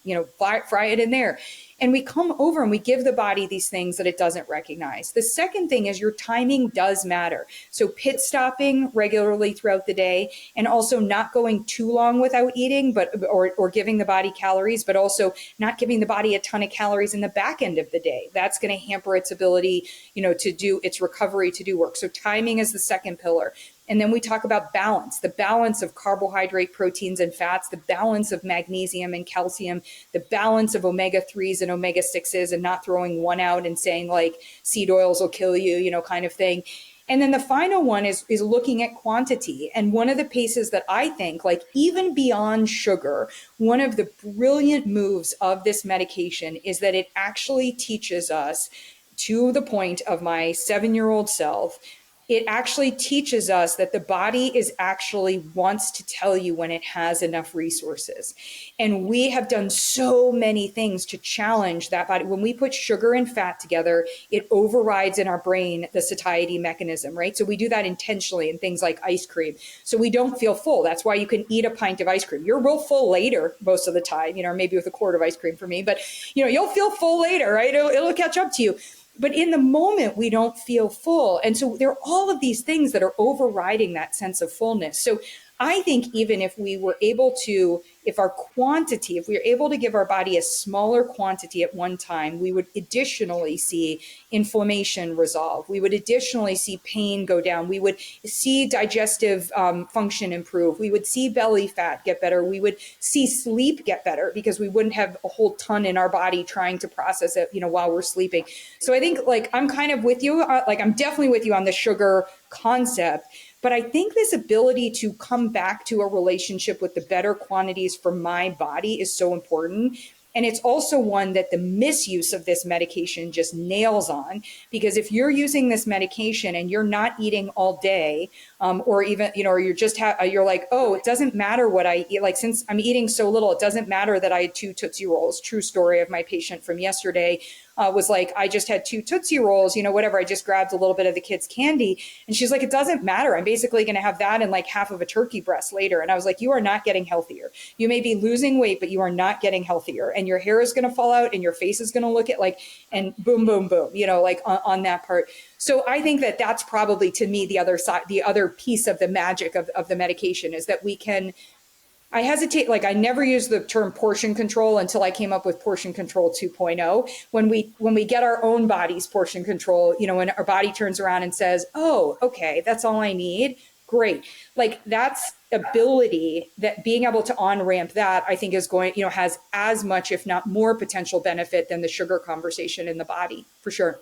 fry it in there. And we come over and we give the body these things that it doesn't recognize. The second thing is your timing does matter. So pit stopping regularly throughout the day, and also not going too long without eating, or giving the body calories, but also not giving the body a ton of calories in the back end of the day. That's going to hamper its ability, to do its recovery, to do work. So timing is the second pillar. And then we talk about balance, the balance of carbohydrate, proteins, and fats, the balance of magnesium and calcium, the balance of omega-3s and omega-6s, and not throwing one out and saying, like, seed oils will kill you, kind of thing. And then the final one is looking at quantity. And one of the pieces that I think, like, even beyond sugar, one of the brilliant moves of this medication is that it actually teaches us, to the point of my 7-year-old self, it actually teaches us that the body wants to tell you when it has enough resources. And we have done so many things to challenge that body. When we put sugar and fat together, it overrides in our brain the satiety mechanism, right? So we do that intentionally in things like ice cream. So we don't feel full. That's why you can eat a pint of ice cream. You're real full later most of the time, or maybe with a quart of ice cream for me, but you'll feel full later, right? It'll catch up to you. But in the moment, we don't feel full. And so there are all of these things that are overriding that sense of fullness. So I think even if we were able to, if we were able to give our body a smaller quantity at one time, we would additionally see inflammation resolve. We would additionally see pain go down. We would see digestive function improve. We would see belly fat get better. We would see sleep get better because we wouldn't have a whole ton in our body trying to process it, while we're sleeping. So I think, like, I'm kind of with you. I'm definitely with you on the sugar concept. But I think this ability to come back to a relationship with the better quantities for my body is so important. And it's also one that the misuse of this medication just nails on, because if you're using this medication and you're not eating all day, or even, or you're just, you're like, oh, it doesn't matter what I eat. Like, since I'm eating so little, it doesn't matter that I had 2 Tootsie Rolls. True story of my patient from yesterday. Was like, I just had 2 Tootsie Rolls, whatever. I just grabbed a little bit of the kids' candy. And she's like, it doesn't matter. I'm basically going to have that and like half of a turkey breast later. And I was like, you are not getting healthier. You may be losing weight, but you are not getting healthier. And your hair is going to fall out and your face is going to look at like, and boom, boom, boom, like on that part. So I think that that's probably, to me, the other side, the other piece of the magic of the medication is that we can, I hesitate, like, I never used the term portion control until I came up with portion control 2.0. When we get our own body's portion control, when our body turns around and says, oh, okay, that's all I need. Great. Like, that's ability, that being able to on-ramp that, I think is going, has as much, if not more potential benefit than the sugar conversation in the body, for sure.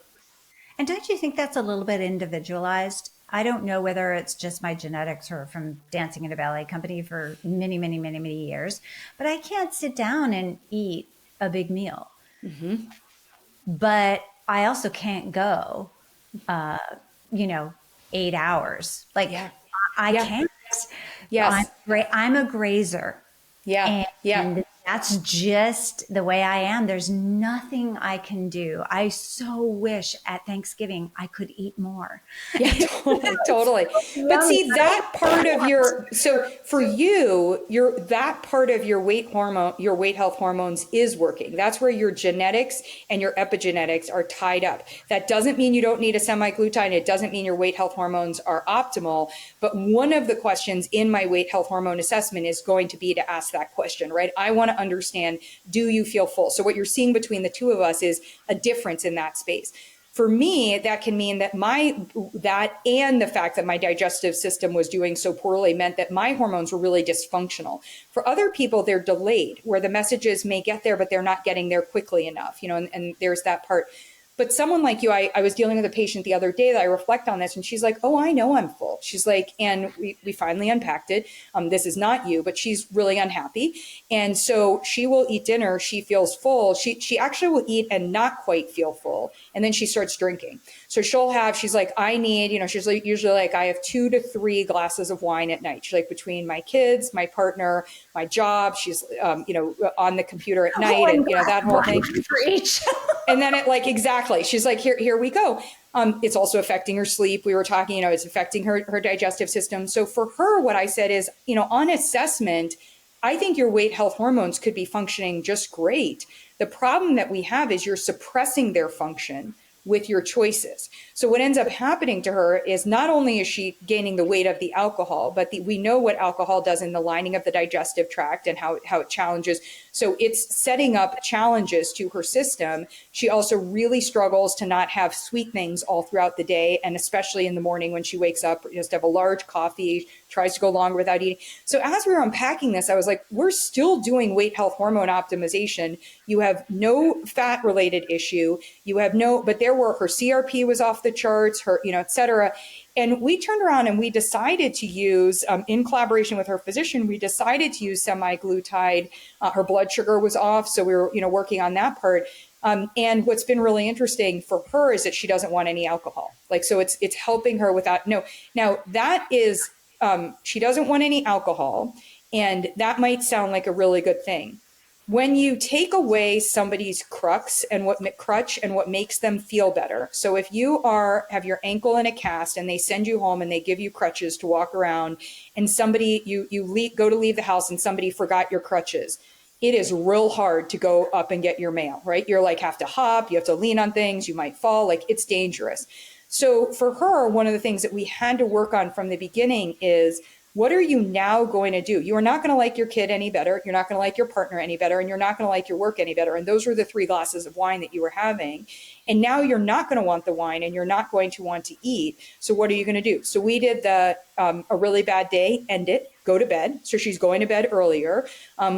And don't you think that's a little bit individualized? I don't know whether it's just my genetics or from dancing in a ballet company for many, many, many, many years, but I can't sit down and eat a big meal. Mm-hmm. But I also can't go, uh, you know, 8 hours. Like Yeah. I Yeah. can't. Yes. I'm a grazer, Yeah. Yeah. and that's just the way I am. There's nothing I can do. I so wish at Thanksgiving I could eat more. Yeah, totally, totally. But Yummy. see, that part of so for you, that part of your weight hormone, your weight health hormones is working. That's where your genetics and your epigenetics are tied up. That doesn't mean you don't need a semaglutide. It doesn't mean your weight health hormones are optimal. But one of the questions in my weight health hormone assessment is going to be to ask that question, right? I want to understand, do you feel full? So what you're seeing between the two of us is a difference in that space. For me, that can mean that that and the fact that my digestive system was doing so poorly meant that my hormones were really dysfunctional. For other people, they're delayed, where the messages may get there, but they're not getting there quickly enough, and there's that part. But someone like you, I was dealing with a patient the other day that I reflect on this, and she's like, oh, I know I'm full. She's like, and we finally unpacked it. This is not you, but she's really unhappy. And so she will eat dinner. She feels full. She actually will eat and not quite feel full. And then she starts drinking. So she's like, I need, she's like, usually like, I have 2 to 3 glasses of wine at night. She's like, between my kids, my partner, my job, she's, on the computer at night, and, that whole thing. For each. And then exactly. She's like, here we go. It's also affecting her sleep. We were talking, it's affecting her digestive system. So for her, what I said is, on assessment, I think your weight health hormones could be functioning just great. The problem that we have is you're suppressing their function with your choices. So what ends up happening to her is not only is she gaining the weight of the alcohol, but we know what alcohol does in the lining of the digestive tract and how it challenges. So it's setting up challenges to her system. She also really struggles to not have sweet things all throughout the day, and especially in the morning when she wakes up, just have a large coffee, tries to go longer without eating. So as we were unpacking this, I was like, we're still doing weight health hormone optimization. You have no fat related issue. You have but there were, her CRP was off the charts, her, et cetera. And we turned around and we decided to use, in collaboration with her physician, we decided to use semaglutide. Her blood sugar was off. So we were, working on that part. And what's been really interesting for her is that she doesn't want any alcohol. So it's helping her without, now that is, she doesn't want any alcohol, and that might sound like a really good thing. When you take away somebody's crutch and what makes them feel better. So if you have your ankle in a cast and they send you home and they give you crutches to walk around, and somebody go to leave the house and somebody forgot your crutches, it is real hard to go up and get your mail, right? You're like, have to hop, you have to lean on things, you might fall, it's dangerous. So for her, one of the things that we had to work on from the beginning is, what are you now going to do? You are not going to like your kid any better. You're not going to like your partner any better. And you're not going to like your work any better. And those were the 3 glasses of wine that you were having. And now you're not going to want the wine, and you're not going to want to eat. So what are you going to do? So we did a really bad day, end it, go to bed. So she's going to bed earlier.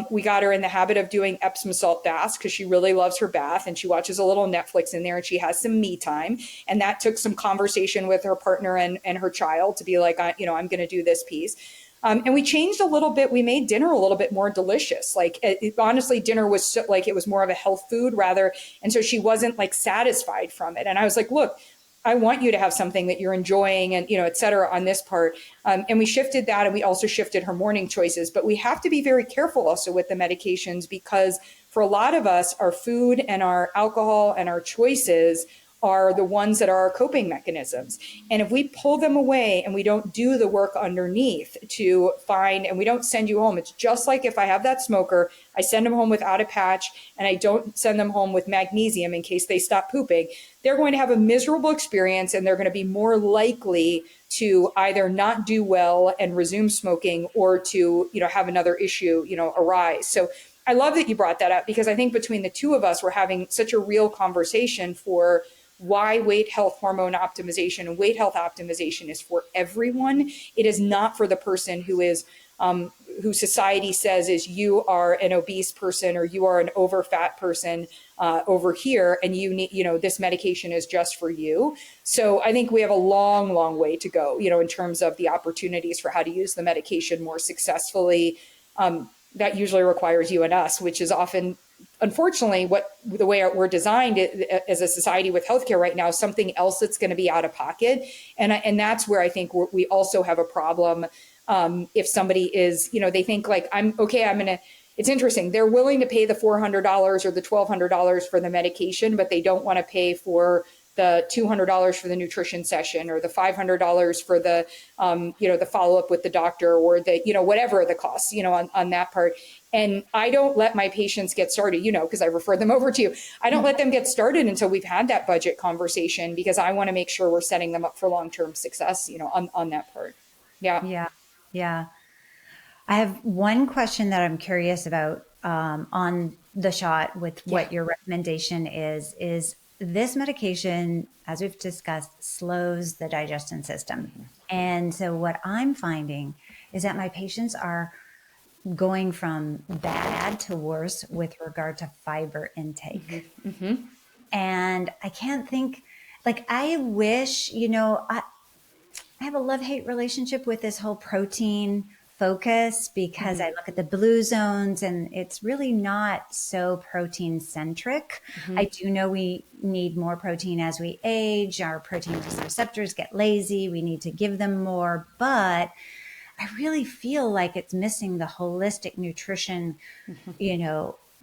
We got her in the habit of doing Epsom salt baths because she really loves her bath, and she watches a little Netflix in there, and she has some me time. And that took some conversation with her partner and her child to be like, I'm going to do this piece. And we changed a little bit. We made dinner a little bit more delicious. Honestly, dinner was it was more of a health food rather. And so she wasn't satisfied from it. And I was like, look, I want you to have something that you're enjoying and, et cetera on this part. And we shifted that, and we also shifted her morning choices. But we have to be very careful also with the medications, because for a lot of us, our food and our alcohol and our choices are the ones that are our coping mechanisms. And if we pull them away and we don't do the work underneath to find, and we don't send you home, it's just like if I have that smoker, I send them home without a patch, and I don't send them home with magnesium in case they stop pooping, they're going to have a miserable experience, and they're going to be more likely to either not do well and resume smoking, or to, have another issue, arise. So I love that you brought that up, because I think between the two of us, we're having such a real conversation for why weight health hormone optimization and weight health optimization is for everyone. It is not for the person who is who society says is you are an obese person or you are an overfat person over here, and you need, this medication is just for you. So I think we have a long, long way to go, in terms of the opportunities for how to use the medication more successfully. That usually requires you and us, which is often, unfortunately, the way we're designed as a society with healthcare right now, something else that's going to be out of pocket. And that's where I think we also have a problem. If somebody is, they think like, it's interesting. They're willing to pay the $400 or the $1,200 for the medication, but they don't want to pay for the $200 for the nutrition session or the $500 for the, the follow-up with the doctor, or the, whatever the costs, on that part. And I don't let my patients get started, because I refer them over to you. I don't let them get started until we've had that budget conversation, because I want to make sure we're setting them up for long-term success, on that part. Yeah. Yeah. Yeah. I have one question that I'm curious about on the shot with what your recommendation is this medication, as we've discussed, slows the digestion system. Mm-hmm. And so what I'm finding is that my patients are going from bad to worse with regard to fiber intake. Mm-hmm. Mm-hmm. And I can't think, like, I wish, I have a love-hate relationship with this whole protein focus, because I look at the blue zones and it's really not so protein centric. Mm-hmm. I do know we need more protein as we age. Our protein receptors get lazy. We need to give them more, but I really feel like it's missing the holistic nutrition,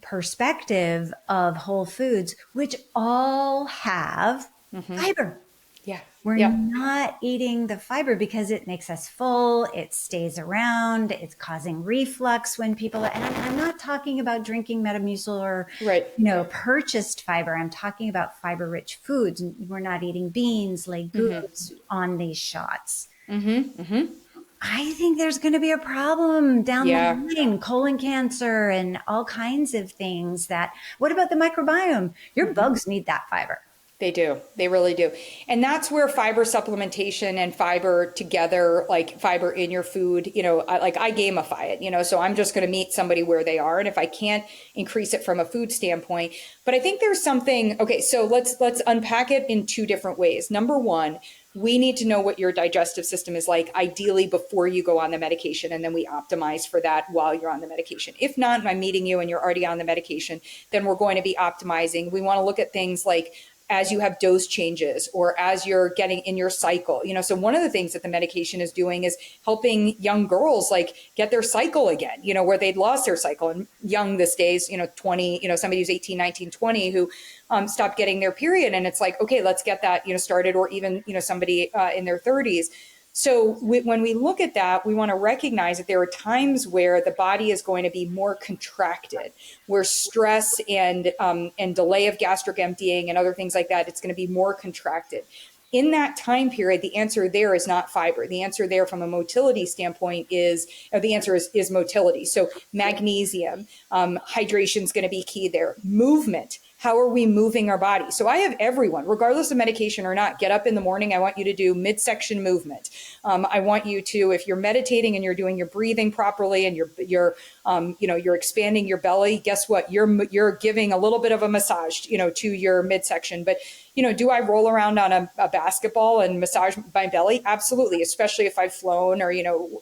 perspective of whole foods, which all have fiber. Yeah. We're not eating the fiber because it makes us full. It stays around. It's causing reflux when people, and I'm not talking about drinking Metamucil or, purchased fiber. I'm talking about fiber-rich foods. We're not eating beans, legumes on these shots. Mm-hmm. Mm-hmm. I think there's going to be a problem down the line, colon cancer and all kinds of things. What about the microbiome? Your bugs need that fiber. They do. They really do. And that's where fiber supplementation and fiber together, like fiber in your food, I gamify it, so I'm just going to meet somebody where they are. And if I can't increase it from a food standpoint, but I think there's something, so let's unpack it in two different ways. Number one, we need to know what your digestive system is like, ideally before you go on the medication, and then we optimize for that while you're on the medication. If not, and I'm meeting you and you're already on the medication, then we're going to be optimizing. We want to look at things like as you have dose changes or as you're getting in your cycle, so one of the things that the medication is doing is helping young girls like get their cycle again, where they'd lost their cycle. And young this days, 20, somebody who's 18, 19, 20 who stopped getting their period. And it's like, okay, let's get that, started, or even, somebody in their 30s. So when we look at that, we want to recognize that there are times where the body is going to be more contracted, where stress and delay of gastric emptying and other things like that, it's going to be more contracted. In that time period, the answer there is not fiber. The answer there from a motility standpoint is motility. So magnesium, hydration is going to be key there. Movement. How are we moving our body? So I have everyone, regardless of medication or not, get up in the morning. I want you to do midsection movement. I want you to, if you're meditating and you're doing your breathing properly and you're expanding your belly, guess what? You're giving a little bit of a massage, to your midsection. But do I roll around on a basketball and massage my belly? Absolutely, especially if I've flown, or,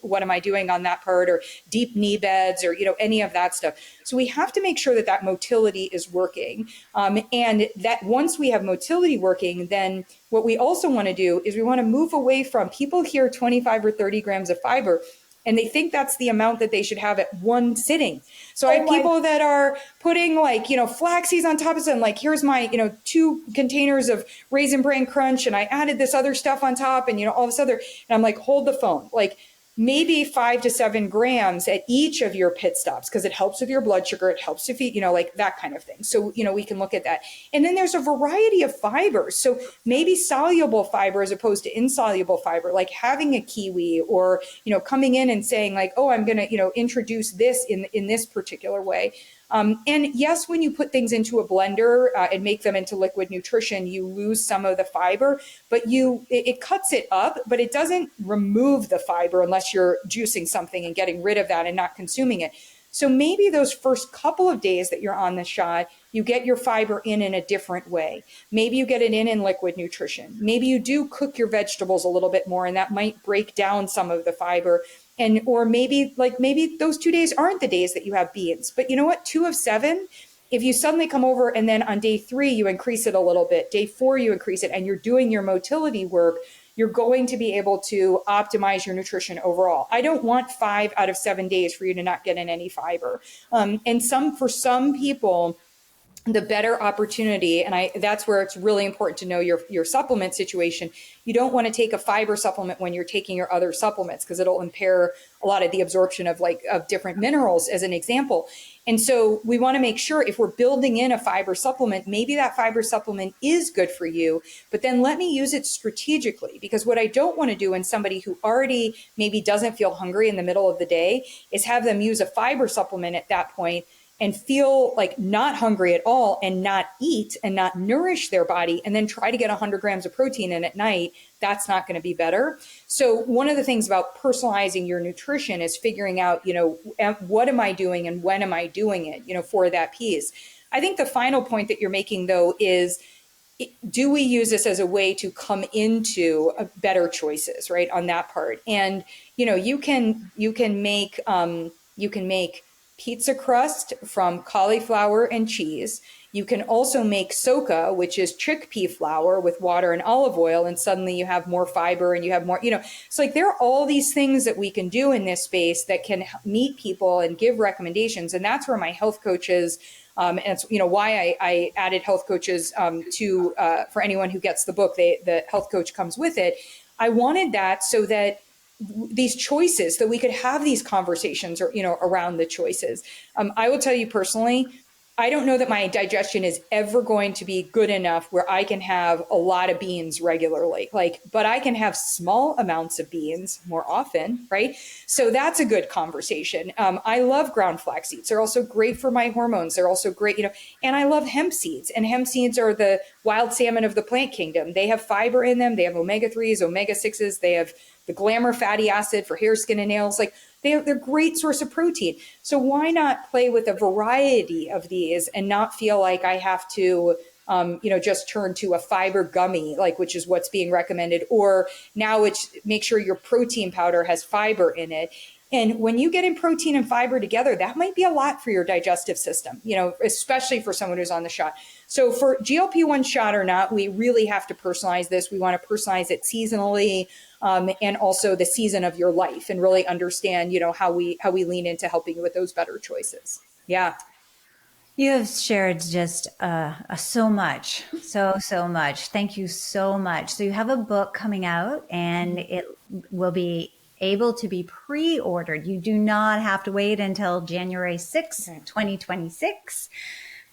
what am I doing on that part, or deep knee beds, or, any of that stuff. So we have to make sure that motility is working. And that once we have motility working, then what we also want to do is we want to move away from, people hear 25 or 30 grams of fiber, and they think that's the amount that they should have at one sitting. So I have people that are putting flax seeds on top of it. And like, here's my, 2 containers of Raisin Bran Crunch. And I added this other stuff on top and, all this other, and I'm like, hold the phone. Like, maybe 5 to 7 grams at each of your pit stops, because it helps with your blood sugar. It helps if you, like that kind of thing. So, we can look at that. And then there's a variety of fibers. So maybe soluble fiber as opposed to insoluble fiber, like having a kiwi, or, coming in and saying like, oh, I'm going to, introduce this in this particular way. And yes, when you put things into a blender and make them into liquid nutrition, you lose some of the fiber, but it cuts it up, but it doesn't remove the fiber unless you're juicing something and getting rid of that and not consuming it. So maybe those first couple of days that you're on the shot, you get your fiber in a different way. Maybe you get it in liquid nutrition. Maybe you do cook your vegetables a little bit more, and that might break down some of the fiber. And or maybe those 2 days aren't the days that you have beans. But you know what? 2 of 7, if you suddenly come over and then on day 3 you increase it a little bit, day 4 you increase it, and you're doing your motility work, you're going to be able to optimize your nutrition overall. I don't want 5 out of 7 days for you to not get in any fiber. And for some people, the better opportunity, and that's where it's really important to know your supplement situation. You don't want to take a fiber supplement when you're taking your other supplements, because it'll impair a lot of the absorption of different minerals, as an example. And so we want to make sure, if we're building in a fiber supplement, maybe that fiber supplement is good for you, but then let me use it strategically, because what I don't want to do in somebody who already maybe doesn't feel hungry in the middle of the day is have them use a fiber supplement at that point and feel like not hungry at all and not eat and not nourish their body, and then try to get 100 grams of protein in at night. That's not going to be better. So one of the things about personalizing your nutrition is figuring out, what am I doing and when am I doing it, for that piece. I think the final point that you're making, though, is, do we use this as a way to come into better choices, right, on that part? And, you can make pizza crust from cauliflower and cheese. You can also make soka, which is chickpea flour with water and olive oil, and suddenly you have more fiber and you have more, so there are all these things that we can do in this space that can meet people and give recommendations. And that's where my health coaches, and it's why I added health coaches for anyone who gets the book. The health coach comes with it. I wanted that so that these choices, that we could have these conversations around the choices. I will tell you personally, I don't know that my digestion is ever going to be good enough where I can have a lot of beans regularly, but I can have small amounts of beans more often, right? So that's a good conversation. I love ground flax seeds. They're also great for my hormones. They're also great, and I love hemp seeds, and hemp seeds are the wild salmon of the plant kingdom. They have fiber in them. They have omega-3s, omega-6s. They have the glamour fatty acid for hair, skin, and nails. They're a great source of protein. So why not play with a variety of these and not feel like I have to, just turn to a fiber gummy, which is what's being recommended, or now it's make sure your protein powder has fiber in it. And when you get in protein and fiber together, that might be a lot for your digestive system, especially for someone who's on the shot. So for GLP-1 shot or not, we really have to personalize this. We want to personalize it seasonally, and also the season of your life, and really understand, how we lean into helping you with those better choices. Yeah. You have shared just so much, so much. Thank you so much. So you have a book coming out, and it will be able to be pre-ordered. You do not have to wait until January 6th, 2026.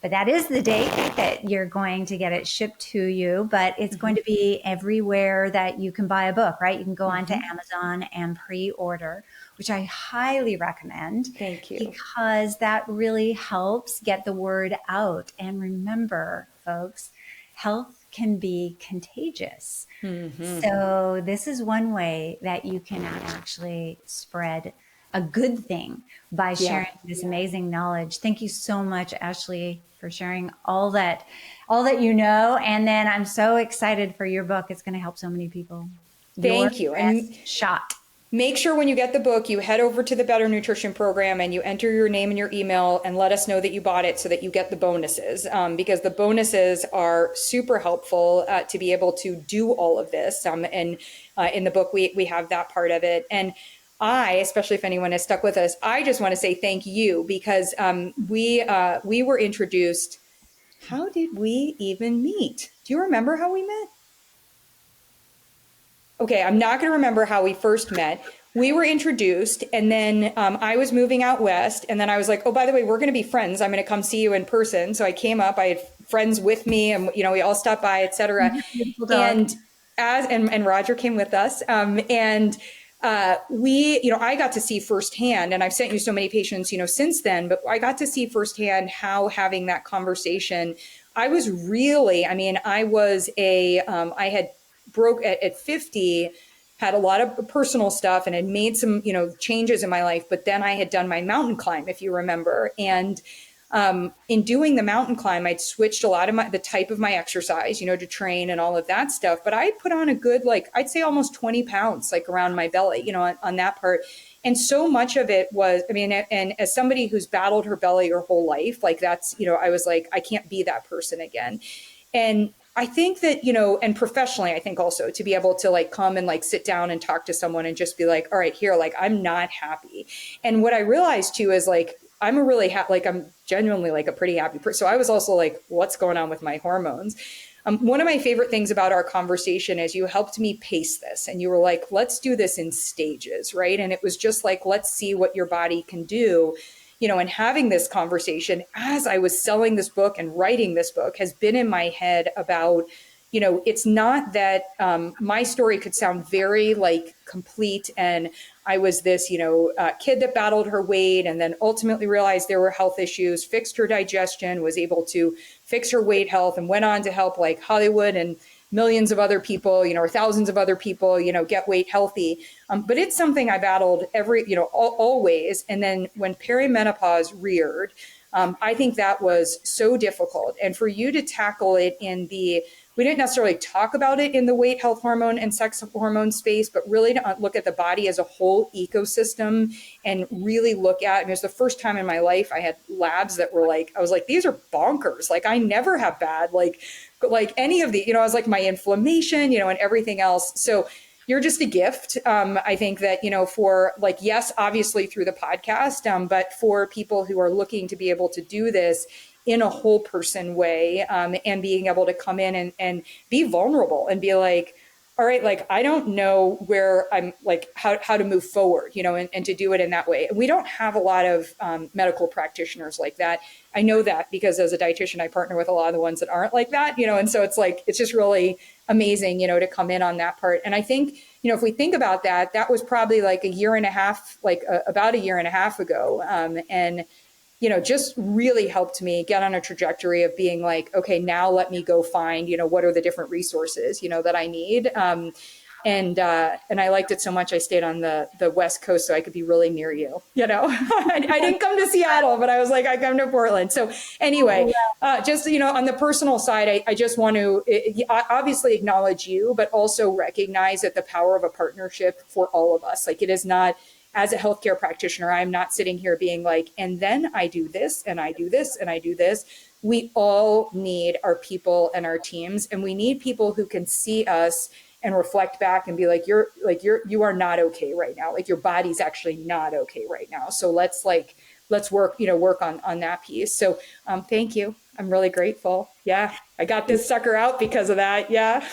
But that is the date that you're going to get it shipped to you. But it's going to be everywhere that you can buy a book, right? You can go onto Amazon and pre-order, which I highly recommend. Thank you. Because that really helps get the word out. And remember, folks, health can be contagious. So this is one way that you can actually spread a good thing by sharing this amazing knowledge. Thank you so much, Ashley, for sharing all that And then I'm so excited for your book. It's going to help so many people. Thank you. And shot. Make sure when you get the book, you head over to the Better Nutrition Program and you enter your name and your email and let us know that you bought it so that you get the bonuses, because the bonuses are super helpful to be able to do all of this. And in the book, we have that part of it. And especially if anyone has stuck with us, I just want to say thank you, because we were introduced. How did we even meet? Do you remember how we met? Okay, I'm not going to remember how we first met. We were introduced, and then I was moving out west, and then I was like, oh, by the way, we're going to be friends. I'm going to come see you in person. So I came up. I had friends with me, and we all stopped by, et cetera. And Roger came with us, and I got to see firsthand, and I've sent you so many patients, since then, but I got to see firsthand how having that conversation, I was really, I mean, I had broke at 50, had a lot of personal stuff and had made some, changes in my life. But then I had done my mountain climb, if you remember. And in doing the mountain climb, I'd switched a lot of the type of my exercise, to train and all of that stuff. But I put on a good, I'd say almost 20 pounds, around my belly, on that part. And so much of it was, and as somebody who's battled her belly her whole life, that's, I was like, I can't be that person again. And I think that, and professionally, I think also to be able to come and sit down and talk to someone and just be like, all right, here, I'm not happy. And what I realized too is I'm a really I'm genuinely a pretty happy person. So I was also what's going on with my hormones? One of my favorite things about our conversation is you helped me pace this, and you were like, let's do this in stages, right? And it was just let's see what your body can do. And having this conversation as I was selling this book and writing this book has been in my head about, it's not that my story could sound very complete. And I was this, kid that battled her weight and then ultimately realized there were health issues, fixed her digestion, was able to fix her weight health, and went on to help Hollywood and millions of other people, or thousands of other people, get weight healthy. But it's something I battled always. And then when perimenopause reared, I think that was so difficult. And for you to tackle it we didn't necessarily talk about it in the weight, health hormone, and sex hormone space, but really to look at the body as a whole ecosystem and really look at, it was the first time in my life I had labs that were I was like, these are bonkers. I never have bad, any of the, I was my inflammation, and everything else. So you're just a gift. I think that, for yes, obviously through the podcast, but for people who are looking to be able to do this in a whole person way, and being able to come in and be vulnerable and be all right, I don't know where I'm how to move forward, and to do it in that way. And we don't have a lot of medical practitioners like that. I know that because as a dietitian, I partner with a lot of the ones that aren't like that, and so it's it's just really amazing, to come in on that part. And I think, if we think about that, that was probably a year and a half, about a year and a half ago. And just really helped me get on a trajectory of being okay, now let me go find, what are the different resources, that I need. And I liked it so much. I stayed on the West Coast so I could be really near you, I didn't come to Seattle, but I was I come to Portland. So anyway, just, on the personal side, I just want to obviously acknowledge you, but also recognize that the power of a partnership for all of us, it is not, as a healthcare practitioner, I'm not sitting here being and then I do this and I do this and I do this. We all need our people and our teams, and we need people who can see us and reflect back and be you are not okay right now. Your body's actually not okay right now. So let's work, work on that piece. So thank you. I'm really grateful. Yeah. I got this sucker out because of that. Yeah.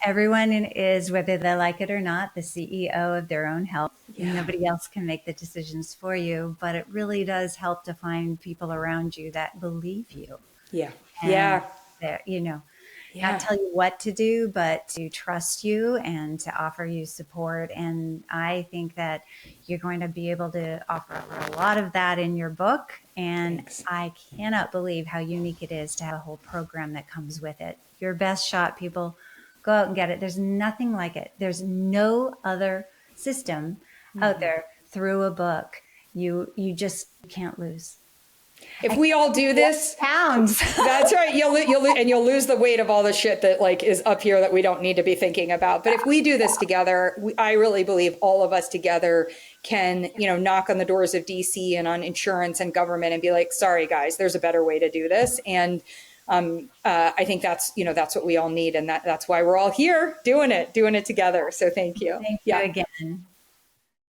Everyone is, whether they like it or not, the CEO of their own health. Yeah. Nobody else can make the decisions for you, but it really does help to find people around you that believe you. Yeah. And yeah. Not tell you what to do, but to trust you and to offer you support. And I think that you're going to be able to offer a lot of that in your book. And thanks. I cannot believe how unique it is to have a whole program that comes with it. Your best shot, people. Go out and get it. There's nothing like it. There's no other system out there through a book. You just can't lose. If we all do this, pounds. That's right. You'll lose the weight of all the shit that is up here that we don't need to be thinking about. But if we do this together, I really believe all of us together can, knock on the doors of DC and on insurance and government and be sorry guys, there's a better way to do this. And I think that's what we all need. And that's why we're all here doing it together. So thank you. Thank you again.